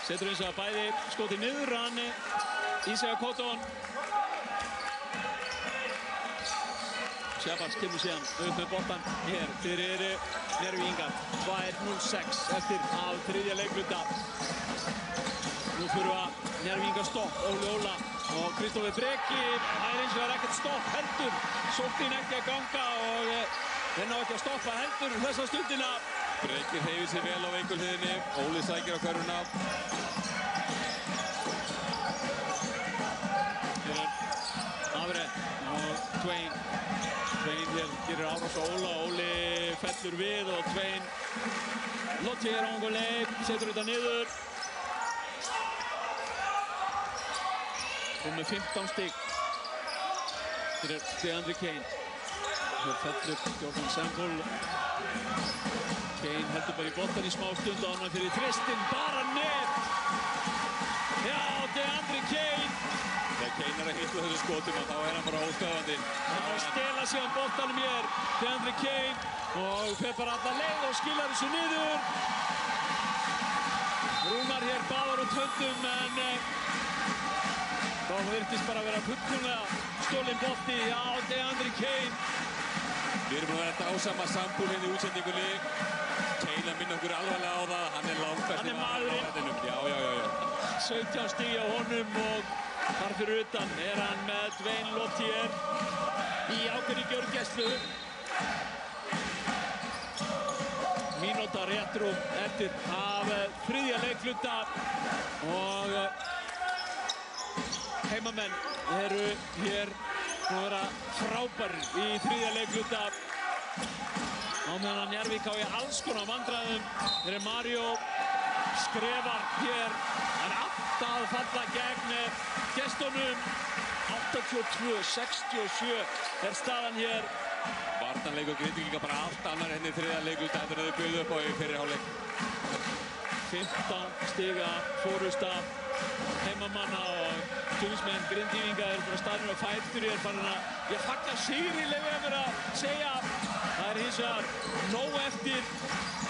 Setur eins og að bæði skotið niður hann Ísæja Cotton. Shabazz kemur síðan upp með boltan hér fyrir Njarðvíkinga. 2:06 eftir af 3. leikluta. Nú fyrir að Njarðvíkinga stopp, Óli Óla og Kristófer Breki. Það er eins og það er ekkert stopp heldur. Sóknin ekki að ganga og þeir ná ekki að stoppa heldur þessa stundina. Breki hreyfir sig vel á veikulhliðinni. Óli sækir á körfuna. Hér er Afrett og Tvein. Tvein hér gerir árás á Óla. Óli fellur við og Tvein Lotje er á einhver leið, setur þetta niður. Og með 15 stig. Hér er DeAndre Kane. Hér fellur Jordan Sample. Kane heldur bara í boltan í smá stund og hann fyrir þristinn, bara net. Já, DeAndre Kane. Þegar Kane er að hitla þessu skotum og þá er hann bara óstöðandi. Hann var að stela síðan boltanum hér, DeAndre Kane. Og fer bara alla leið og skilar þessu niður. Rúnar hér baðar út höndum en þá virtist bara að vera fullkomlega stólinn bolti á DeAndre Kane. Við erum búin að vera dásama Sample hérna í útsendingunni. Kane að minna okkur alvarlega á það. Hann er langbesti maðurinn á vellinum. Já. 17 stig á honum og þar fyrir utan er hann með Dwayne Lottier í ákveðni gjörgæslu. Mínúta rétt rúm eftir af 3. leikluta og heimamenn eru hér að vera frábærir í 3. leikluta. Á meðan að Njarðvík á í alls konar vandræðum. Hér er Mario, skrefar hér, en allt að falla gegn gestunum. 82-67 er staðan hér. Varnarleikur Grindvíkinga bara allt annar henni í 3. leikluta en þau buðu upp á í fyrri hálfleik. 15 stiga fórusta heimamanna og stuðningsmenn Grindvíkinga eru bara staðnir á fætur. Ég er farin að fagna sigri, leyfi ég mér að segja. Það er hins vegar nóg eftir.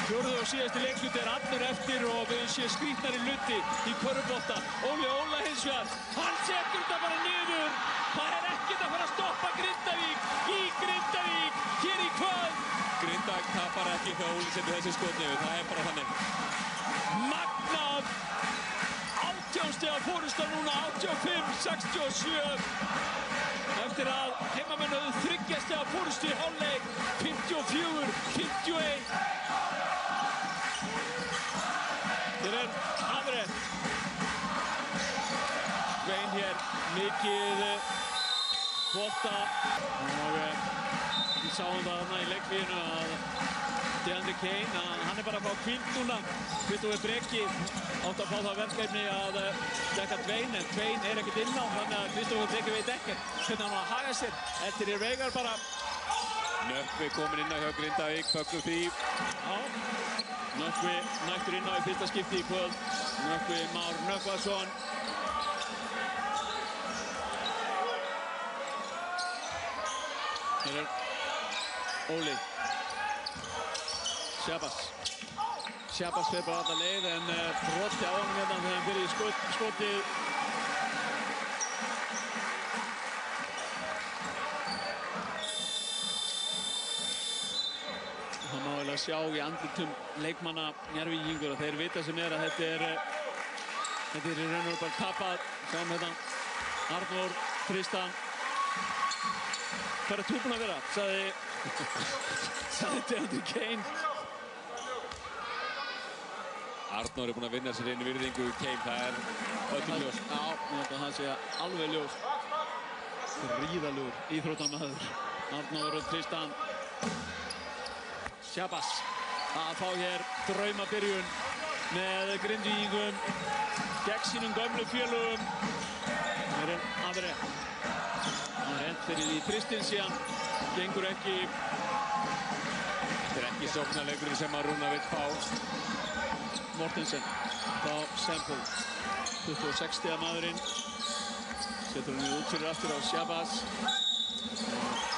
Fjórðu og síðasti leikhluti er allur eftir og við höfum séð skrýtnari hluti í körfubolta. Óli Óla hins vegar, hann setur þetta bara niður. Það er ekkert að fara að stoppa Grindavík í Grindavík hér í kvöld. Grindavík tapar ekki þegar Óli setur þessi skot niður, það er bara þannig. Magnað! 18 stiga fórusta núna, 85-67. Eftir að heimamenn höfðu 3 stiga fórustu í hálfleik, 54-51. Hér er afrétt. Svein hér, mikið bolta og við sáum það þarna í leikvíðinu að DeAndre Kane, hann er bara að fá hvíld núna. Kristoffer Breki átt að fá það verkefni að dekka Tvein, en Tvein er ekkert inn á, þannig að Kristoffer Breki veit ekkert hvernig hann var að haga sér. Eftir er Veigar bara. Nökkvi komin inn á hjá Grindavík, fögnum því. Já, Nökkvi nættur inn á í fyrsta skipti í kvöld. Nökkvi Már Nökkvason. Hér er Óli. Shabazz fer bara alla leið en brotti á honum hérna þegar hann fyrir í skotið. Það má eiginlega sjá í andlitum leikmanna Njarðvíkingur að þeir vita sem er að þetta er í raun og veru bara tapað. Sjáum hérna Arnór, Tristan. Hvað er þú búinn að vera? Sagði DeAndre Kane. Arnór er búinn að vinna sér einu virðingu í Kane, það er öllum ljóst. Já, ég held að það sé alveg ljóst. Gríðarlegur íþróttamaður. Arnór og Tristan. Shabazz að fá hér draumabyrjun með Grindvíkingum gegn sínum gömlu félögum. Það er afrétt. Afrétt fyrir í Tristin síðan. Gengur ekki. Þetta er ekki sóknarleikurinn sem að Rúna vill fá. Mortensen á Semple, 26 stiga maðurinn. Setur hann út fyrir aftur á Shabazz.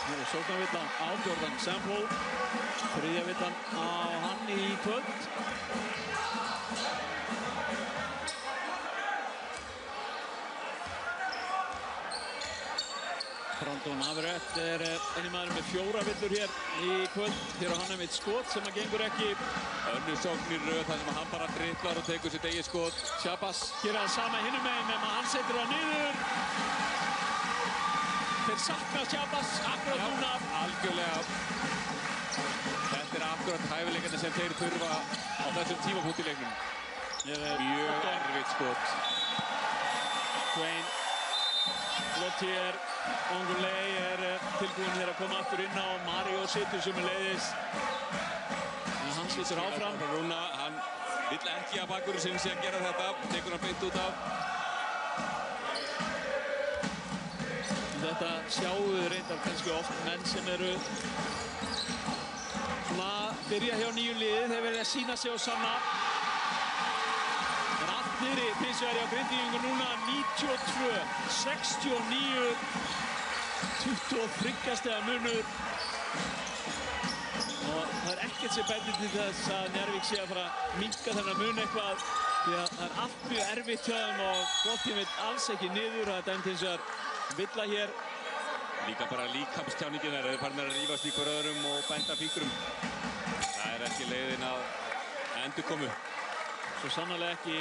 Hér er sóknarvillan á Jordan Semple. Þriðja villan á hann í kvöld. Brandon Averett er eini maður með 4 villur hér í kvöld. Hér á hann einmitt skot sem að gengur ekki. Önnur sókn í röð þar sem hann bara dribblar og tekur sitt eigið skot. Shabazz gerir það sama hinum megin nema hann setur það niður. Þeir sakna Shabazz akkurat núna. Algjörlega. Þetta er akkurat hæfileikandi sem þeir þurfa á þessum tímapunkt í leiknum. Mjög erfitt skot. Twain. Lottier, Ongulei er tilbúinn hér að koma aftur inn á. Mario situr sömuleiðis. En hann situr áfram. Rúna, hann vill ekki að bakvörður sinn sé að gera þetta. Tekur hann beint út af. Þetta sjáuðu reyndar kannski oft menn sem eru svona byrja hjá nýju liði. Þeir verða að sína sig og sanna. Það er allt niðri hins vegar hjá Grindvíkingum núna. 92, 69, 23 stiga munur. Og það er ekkert sem bendir til þess að Njarðvík sé að fara að minnka þennan mun eitthvað. Því að það er allt mjög erfitt hjá þeim og boltinn vill alls ekki niður. Það er dæmt hins vegar villa hér. Líka bara líkamstjáningin þeir eru farin að rífast í hver öðrum og benda fingrum. Það er ekki leiðin að endurkomu. Svo sannarlega ekki.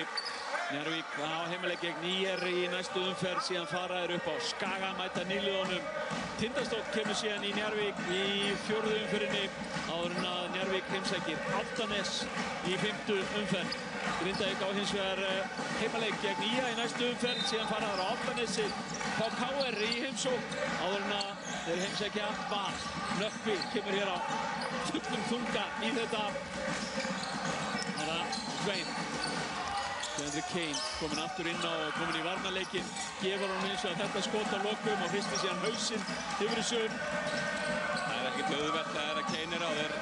Njarðvík á heimaleik gegn ÍR í næstu umferð, síðan fara þeir upp á Skaga, mæta nýliðunum. Tindastóll kemur síðan í Njarðvík í 4. umferðinni áður en að Njarðvík heimsækir Álftanes í 5. umferð. Grindavík á hins vegar heimaleik gegn ÍA í næstu umferð, síðan fara þeir á Álftanesi, fá KR í heimsókn áður en að þeir heimsækja Val. Nökkvi kemur hér á fullum þunga í þetta. Það er Svein. DeAndre Kane kominn aftur inn á og kominn í varnarleikinn. Gefur hann eins og þetta skot að lokum og hristir síðan hausinn yfir þessu. Það er ekkert auðvelt þegar Kane er á þér.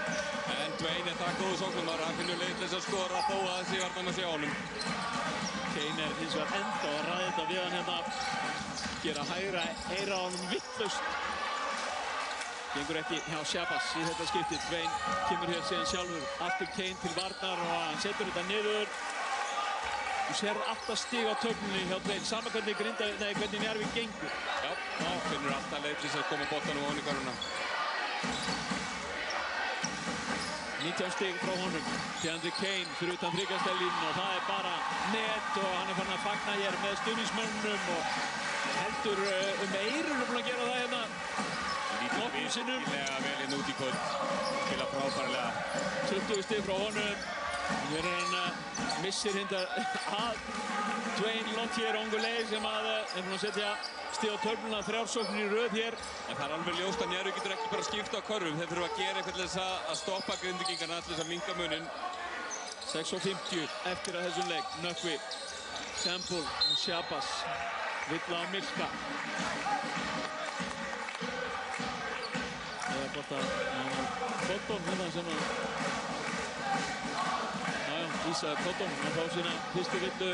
En Dwayne er það góð góðu sóknarmaður, hann finnur leið til þess að skora þó að það sé varnarn að sjá honum. Kane hins vegar enda að ræða þetta við hann hérna. Gera hægra eyra á honum vitlaust. Gengur ekki hjá Shabazz í þetta skipti. Dwayne kemur hér síðan sjálfur. Aftur Kane til varnar og hann setur þetta niður. Þú sér 8 stig á töflunni hjá Dwayne. Sama hvernig Njarðvík gengur. Já, finnur alltaf leið til þess að koma boltanum ofan í körfuna. 19 stig frá honum. DeAndre Kane fyrir utan þriggjastaglínuna og það er bara net og hann er farin að fagna hér með stuðningsmönnum og heldur eyrun að gera það hérna. Nokkrum sinnum. Lítur vel inn út í kvöld. Spila frábærlega. 20 stig frá honum. Hér er hann missir hindar að Dwayne Lontier Ongulei sem er búinn að setja stig á töfluna, 3 sóknir í röð hér. En það er alveg ljóst að Njarðvík getur ekki bara skipta á körfum. Þeir þurfa að gera eitthvað til þess að stoppa Grindvíkingana til þess að minnka munin. 6:50 eftir að þessum leik. Nökkvi, Sample og Shabazz. Villa á Milka. Eða hvort að Cotton hérna sem að Ísa Cotton að fá sína fyrstu villu.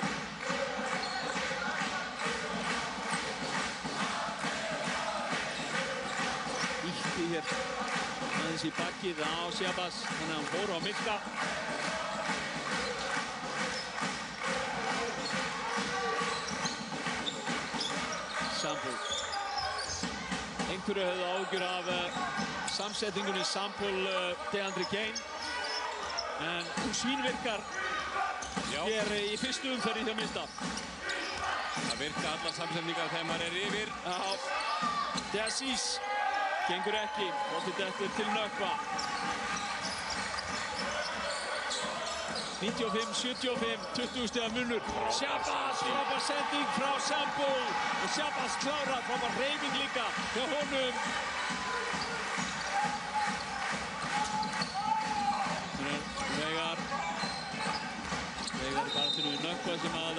Ítti hér aðeins í bakkið á Shabazz, þannig að hann fór á Milka. Sample. Einhverju höfðu áhyggjur af samsetningunni Sample DeAndre Kane. En hún svínvirkar hér í fyrstu umferð í það minnsta. Það virka allar samsetningar þegar maður er yfir. Deaziz gengur ekki, boltið dettur til Nökkva. 95-75, 20 stiga munur. Shabazz, frábær sending frá Sample og Shabazz klárar, frábær hreyfing líka hjá honum. Veigar í baráttunni við Nökkva sem að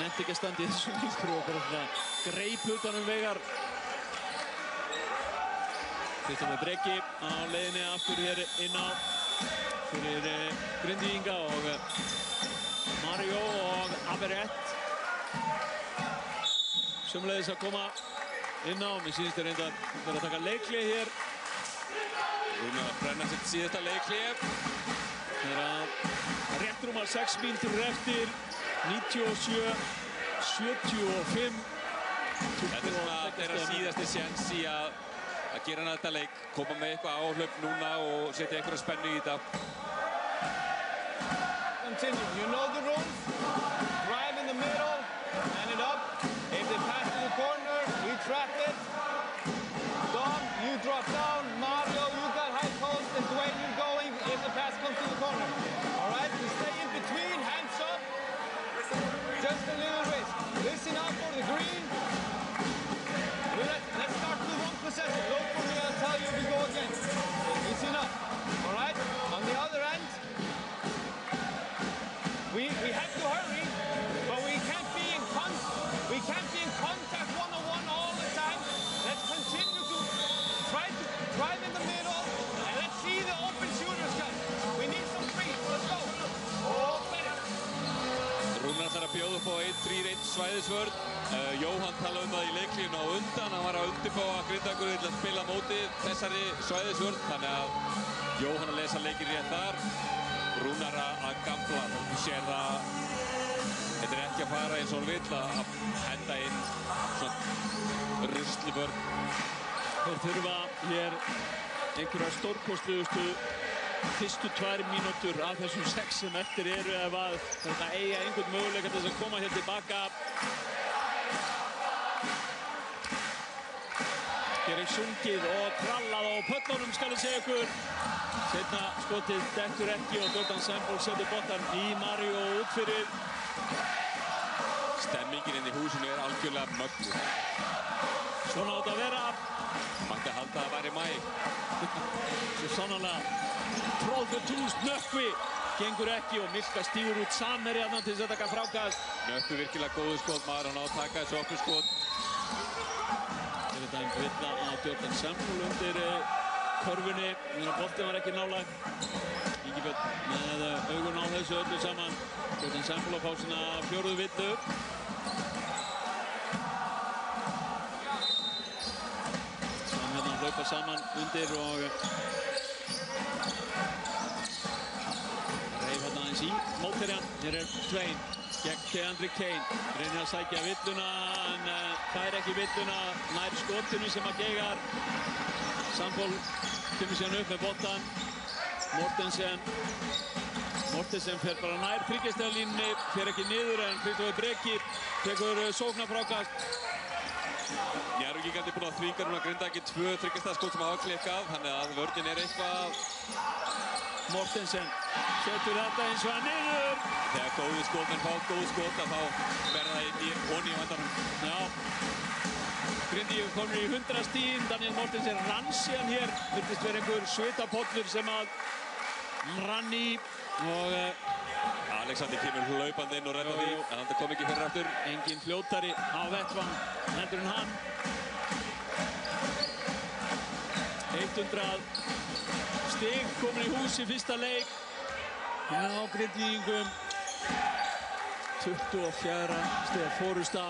nefndi ekki að standa í þessu vinkru og bara svona greip utanum Veigar. Kristján Breki á leiðinni aftur hér inn á fyrir Grindvíkinga og Mario og Averett sömuleiðis að koma inn á. Mér sýnist þeir reynda að vera að taka leikhlé hér. Rúnar að brenna sitt síðasta leikhlé. Það er að rétt rúmar 6 mínútur eftir. 97-75. Þetta er svona þeirra síðasti séns í að gera þetta leik, koma með eitthvað áhlaup núna og setja einhverja spennu í þetta. Continue. You know the rules. Drive in the middle, hand it up. If they pass to the corner, we track it. Dom, you drop down. Mario, you got high post. And Dwayne, you're going if the pass comes to the corner. All right? You stay in between, hands up. Just a little risk. Listen out for the green. Let's start with 1 possession. Look for me, I'll tell you if we go again. Listen up. All right? On the other end, we have to hurry, but we can't be in contact one-on-one all the time. Let's continue to try to drive in the middle, and let's see the open shooters, guys. We need some free. Let's go. Open. Rúnar þarf að bjóða upp á 1-3-1 svæðisvörn. Jóhann talaði um það í leiklínu á undan. Hann var að undirbúa Grindavíkur til að spila móti þessari svæðisvörn. Þannig að Jóhann að lesa leikinn rétt þar. Rúnar að gamla. Þú sér það. Þetta er ekki að fara eins og hann vill að henda inn svona ruslivörn. Þeir þurfa hér einhverja stórkostlegustu fyrstu 2 mínútur af þessum 6 sem eftir eru ef að þetta eiga einhvern möguleika til þess að koma hér tilbaka. Hér er sungið og trallað á pöllunum skal ég segja ykkur. Seinna skotið dettur ekki og Jordan Sample setur boltan í Mario út fyrir. Stemmingin inn í húsinu er algjörlega mögnuð. Svona átt að vera. Mætti halda að það væri mæ. Svo sannarlega. Tróðfutúst Nökkvi gengur ekki og Milka stígur út samherjarna til þess að taka frákast. Nökkvi virkilega góður skot, maður hann á að taka þessu opnu skot. Þetta er Villa á Jordan Sample undir körfunni, meðan boltinn var ekki nálægt. Ingibjörn með augun á þessu öllu saman. Gautin Semple að fá sína 4. villu. Saman hérna hlaupa saman undir og reif hérna aðeins í mótherjan. Hér Twain gegn Deandre Kane. Reynir að sækja villuna en fær ekki villuna. Nær skotinu sem að Geigar. Semple kemur síðan upp með boltan. Mortensen fer bara nær þriggjastagalínunni, fer ekki niður en Kristoffer Breki tekur sóknarfrákast. Njarðvíkingandi búinn að þvinga núna Grindavík 2 þriggjastaðaskot sem hafa klikkað, þannig að vörnin eitthvað. Mortensen setur þetta eins og niður. Þegar góðu skotmenn fá góðu skota þá verða það onni í vandanum. Já. Grindavík komur í 100 stíðin, Daniel Mortensen rann síðan hér. Virtist vera einhver svitapollur sem að rann í og Alexander kemur hlaupandi inn og redda því, en hann kom ekki fyrir aftur. Engin fljótari á vettvang heldur en hann. 100 stig komin í hús í fyrsta leik. Já, Grindvíkingum 24 stiga forysta.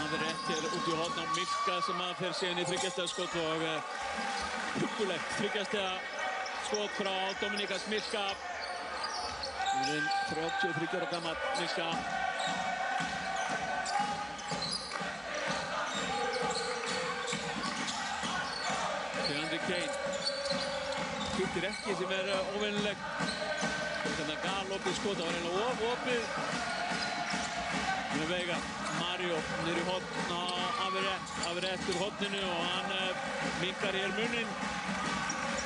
Averett hér út í horn á Milka sem að fer síðan í þriggjastaðaskot og huggulegt þriggjastaðaskot frá Dominíkas Milka. 33 ára gamall Milka. Deandre Kane hittir ekki sem óvenjulegt. Þetta galopið skot, það var eiginlega opið. Með Veiga, Mario niður í horn á Averett úr horninu og hann minkar hér muninn.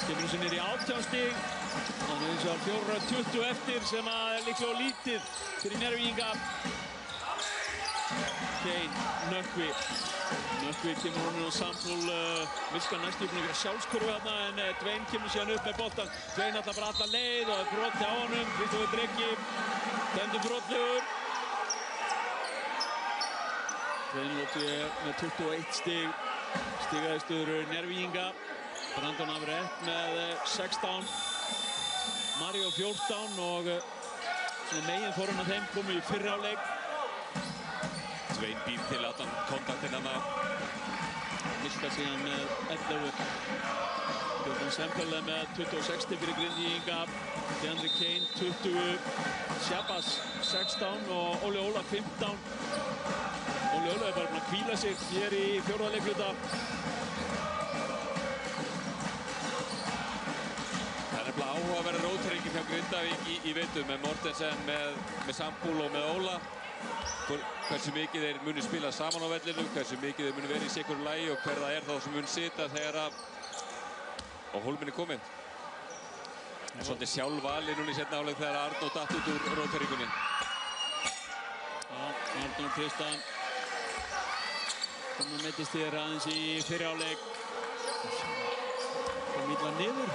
Kemur þessu niður í 18 stig. Þannig eins og 4:20 eftir sem að líklega lítið fyrir Njarðvíkinga. Kane, Nökkvi kemur honum á Semple. Milka næstu búinn að gera sjálfskurfu þarna en Twain kemur síðan upp með boltan. Twain ætlar bara alla leið og broti á honum. Kristoffer Breki, dæmdur brotlegur. Twain með 21 stig, stigahæstur Njarðvíkinga. Brandon Averett með 16, Mario 14 og megin forun af þeim komu í fyrri hálfleik. Twain býr til allan kontaktinn hana. Milka síðan með 11. Gautin Semple með 26 stig fyrir Grindvíkinga. Deandre Kane 20, Shabazz 16 og Óli Óla 15. Óli Óla bara búinn að hvíla sig hér í fjórða leikluta. Það nefnilega áhugaverður rótæringi hjá Grindavík í vetur með Mortensen, með Semple og með Óla. Hversu mikið þeir muni spila saman á vellinu, hversu mikið þeir muni vera í sikkur lagi og hver það þá sem muni sita þegar að á hólminni komið. En svolítið sjálfvalið núna í seinni hálfleik þegar Arnór datt út úr rótæringunni. Já, Arnór Tristan kom að meiddist hér aðeins í fyrri hálfleik. Kom illa niður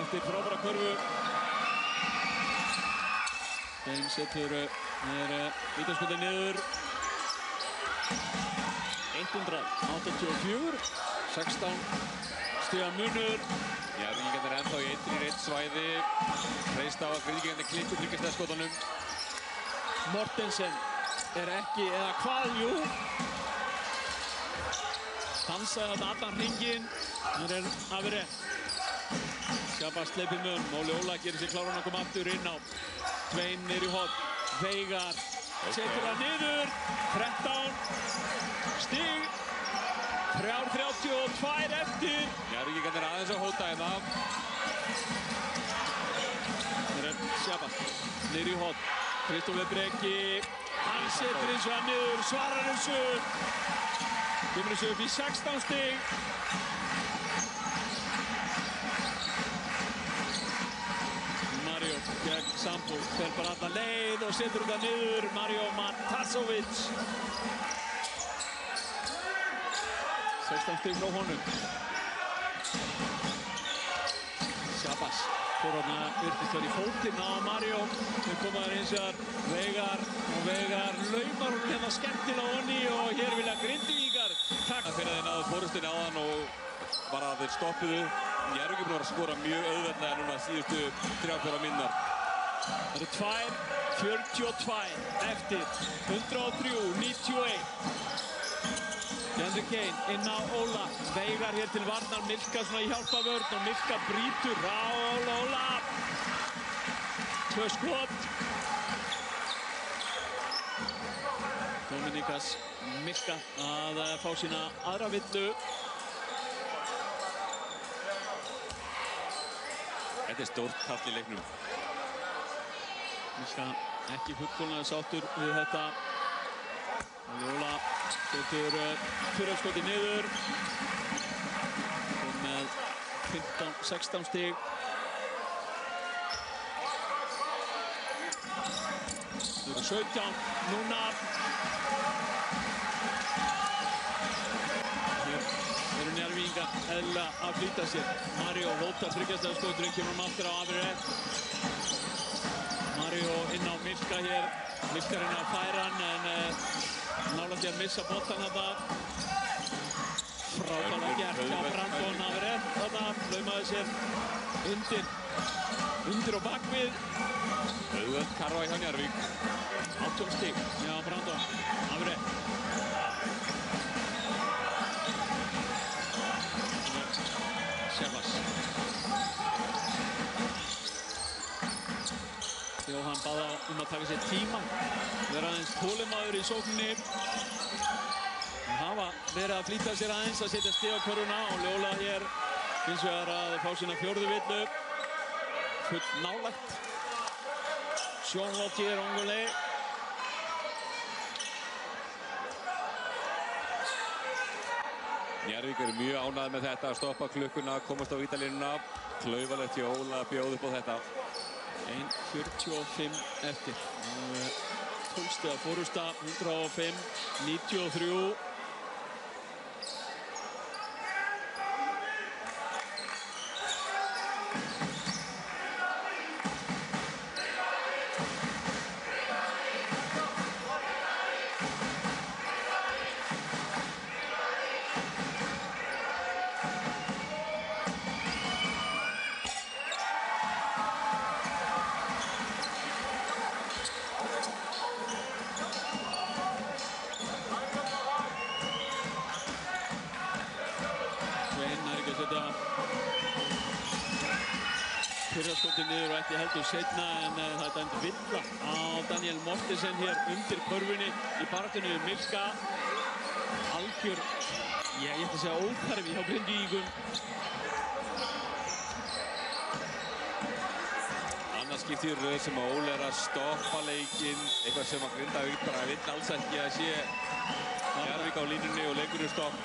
eftir frábæra körfu. Þeim setur vítaskotið niður. 184, 16 stiga munur. Njarðvíkingarnir ennþá í 1-1 svæði. Treyst á að Grindvíkingarnir klikku þriggjastaðaskotunum. Mortensen ekki, eða hvað, jú. Dansaði þarna allan hringinn. Hér Averett. Shabazz sleipir mun. Óli Óla gerir sér kláran að koma aftur inn á. Twain niður í horn. Veigar setur það niður. 13 stig. 3:32 eftir. Njarðvíkingarnir aðeins að hóta hérna. Hér Shabazz niður í horn. Kristoffer Breki. Hann setur eins og hann niður. Svarar þessu. Kemur þessu upp í 16 stig. Mario gegn Semple, fer bara alla leið og setur þetta niður. Mario Matasovic. 16 stig frá honum. Shabazz Þórarna virtist þar í fótinn á Mario. Þau komaður hins vegar Veigar og Veigar laumar hún hérna skemmtilega onni og hér vilja Grindvíkingar taka. Fyrir þeir náðu fórustinni áðan og var að þeir stoppuðu. Njarðvík búinn að skora mjög auðveldlega núna síðustu 3-4 mínútur. Það eru 2:42 eftir 103-91. DeAndre Kane inn á Óla. Veigar hér til varnar, Milka svona í hjálpavörn og Milka brýtur á Óla. 2 skot. Dominíkas Milka að fá sína aðra villu. Þetta er stórt kall í leiknum. Milka ekki fullkomlega sáttur við þetta. Óla setur fyrirskoti niður. Og með 15-16 stig. Það eru 17 núna. Hér eru Njarðvíkingar eðlilega að flýta sér. Mario hótar þryggjastæðarskoturinn, kemur hann aftur á Averett. Mario inn á Milka hér. Milka reyna að færa hann en nálægt í að missa boltan þarna. Frábærlega gert hjá Brandon Averett þarna. Laumaði sér undir og bakvið. Auðveld karfa hjá Njarðvík. 18 stig hjá Brandon Averett. Sebas. Jóhann bað að taka sér tíma. Vera aðeins þolinmóður í sókninni. Hafa verið að flýta sér aðeins að setja stig á körfuna og Ljóla hér hins vegar að fá sína 4. villu. Full nálægt. Sean Lottier Ongole. Njarðvík eru mjög ánægð með þetta að stoppa klukkuna, komast á vítalínuna. Klaufalegt hjá Óla að bjóða upp á þetta. 1:45 eftir. 12 stiga fórusta, 105-93. Fyrraskotið niður og ekki heldur seinna en það er dæmt villa á Daniel Mortensen hér undir körfunni í baráttunni við Milka. Algjör, ég ætti að segja óþarfi hjá Grindvíkingum. Annars skipti í röð sem að Óli er að stoppa leikinn. Eitthvað sem að Grindavík bara vill alls ekki að sé Njarðvík á línunni og leikurinn stopp.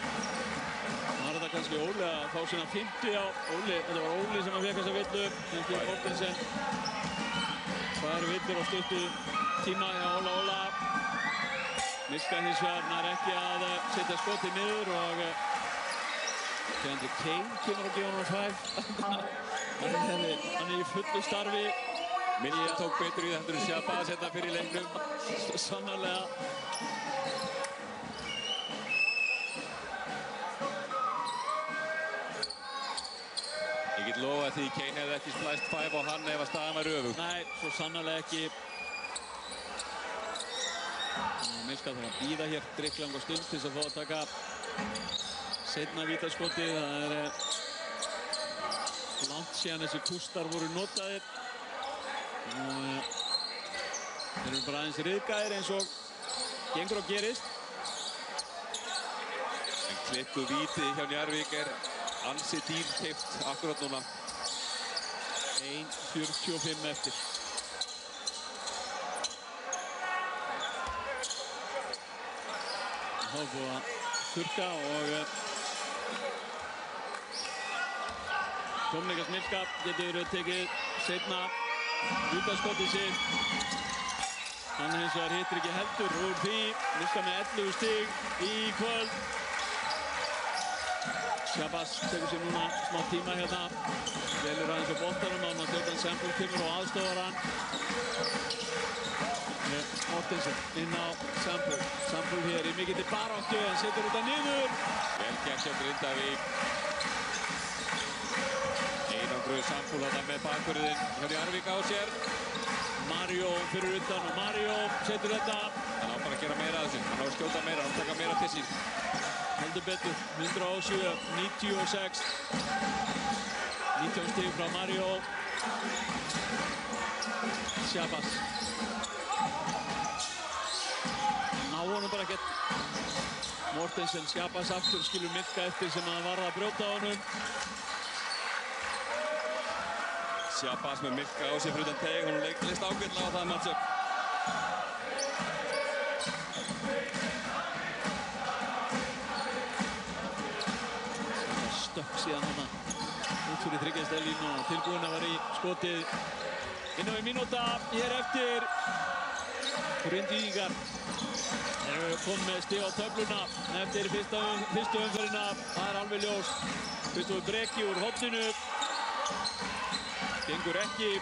Það var þetta kannski Óli að fá sína 50 á Óli. Þetta var Óli sem að fekk þessa villu. Ekki Mortensen. 2 villur á stuttu tíma hjá Óla. Milka hins vegar nær ekki að setja skotið niður og DeAndre Kane kemur að gefa hann 5. Hann er í fullu starfi. Milka tók betur í þetta en Sebas hérna fyrir leiknum. Sannarlega. Ég get lofa því Kane hefði ekki splæst 5 á hann ef að staðan var öfug. Nei, svo sannarlega ekki. Milka þarf að bíða hér drykklanga stund til þess að fá að taka seinna vítaskotið. Það er langt síðan þessi kústar voru notaðir. Þeir eru bara aðeins ryðgæðir eins og gengur og gerist. En klikku vítið hjá Njarðvík er ansi dýrkeypt akkurat núna. 1:45 eftir. Það er búið að þurrka og Dominíkas Milka getur tekið seinna vítaskotið sitt. Hann hins vegar hittir ekki heldur úr því. Milka með 11 stig í kvöld. Sebas tekur sér núna smá tíma hérna. Velur aðeins á boltanum áður en Jordan Sample kemur og aðstofar hann. Mortensen inn á Sample. Sample hér í mikilli baráttu en setur þetta niður. Vel gert hjá Grindavík. Einangruð Sample þarna með bakvörðinn hjá Njarðvík á sér. Mario fyrir utan og Mario setur þetta. Hann á bara að gera meira að þessu. Hann á að skjóta meira, hann taka meira til sín. Heldur betur, 107, 96. 19 stig frá Mario. Shabazz. Ná honum bara ekkert. Mortensen, Shabazz aftur, skilur Milka eftir sem hann varð að brjóta á honum. Shabazz með Milka á sér fyrir utan teig, hún leist ágætlega á það matchup. Stökk síðan hana út fyrir þriggjastaðlínu og tilbúin að vera í skotið innan við mínúta hér eftir. Grindvíkingar eru komið með stig á töfluna eftir fyrstu umferðina. Það er alveg ljóst. Kristofur Breki úr horninu. Gengur ekki.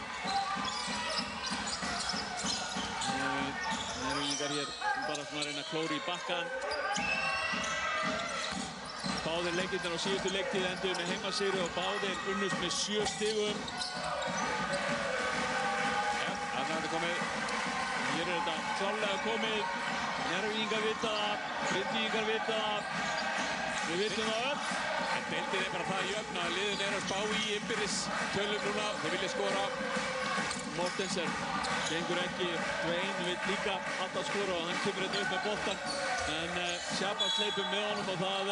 Grindvíkingar hér bara svona að reyna að klóra í bakkann. Báðir leikirnir á síðustu leiktíð enduðu með heimasigri og báðir unnust með 7 stigum. Já, þarna er þetta komið. Hér er þetta klárlega komið. Njarðvíkingar vita það, Grindvíkingar vita það. Við vitum það öll. En deildin er bara það jöfn að liðin er að spá í innbyrðis tölum núna. Þeir vilja skora. Mortensen gengur ekki. Dwayne vill líka alltaf skora og hann kemur þetta upp með boltan. En Shabazz sleipur með honum og það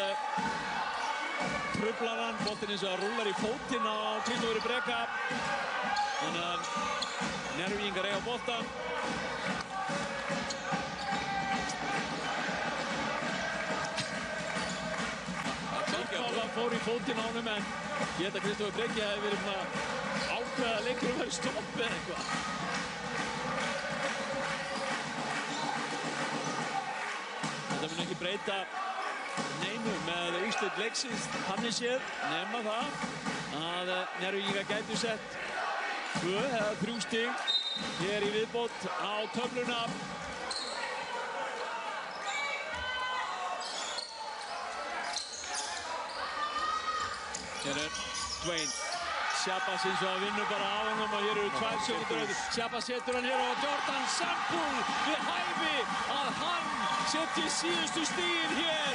truflar hann. Boltinn eins og að rúlar í fótinn á Kristofuri Breka. Þannig að Njarðvíkingar eiga boltan. Það fór í fótinn á honum en ég held að Kristofur Breki hefði verið svona ákveða að leikurinn væri stopp eða eitthvað. Þetta mun ekki breyta neinu með úrslit leiksins þannig séð nema það að Njarðvíkingar gætu sett 2 eða 3 stig hér í viðbót á töfluna. Hér er Dwayne. Shabazz eins og að vinna bara á honum og hér eru 2 sekundur eftir. Shabazz setur hann hér og Jordan Sample við hæfi að hann setji síðustu stigin hér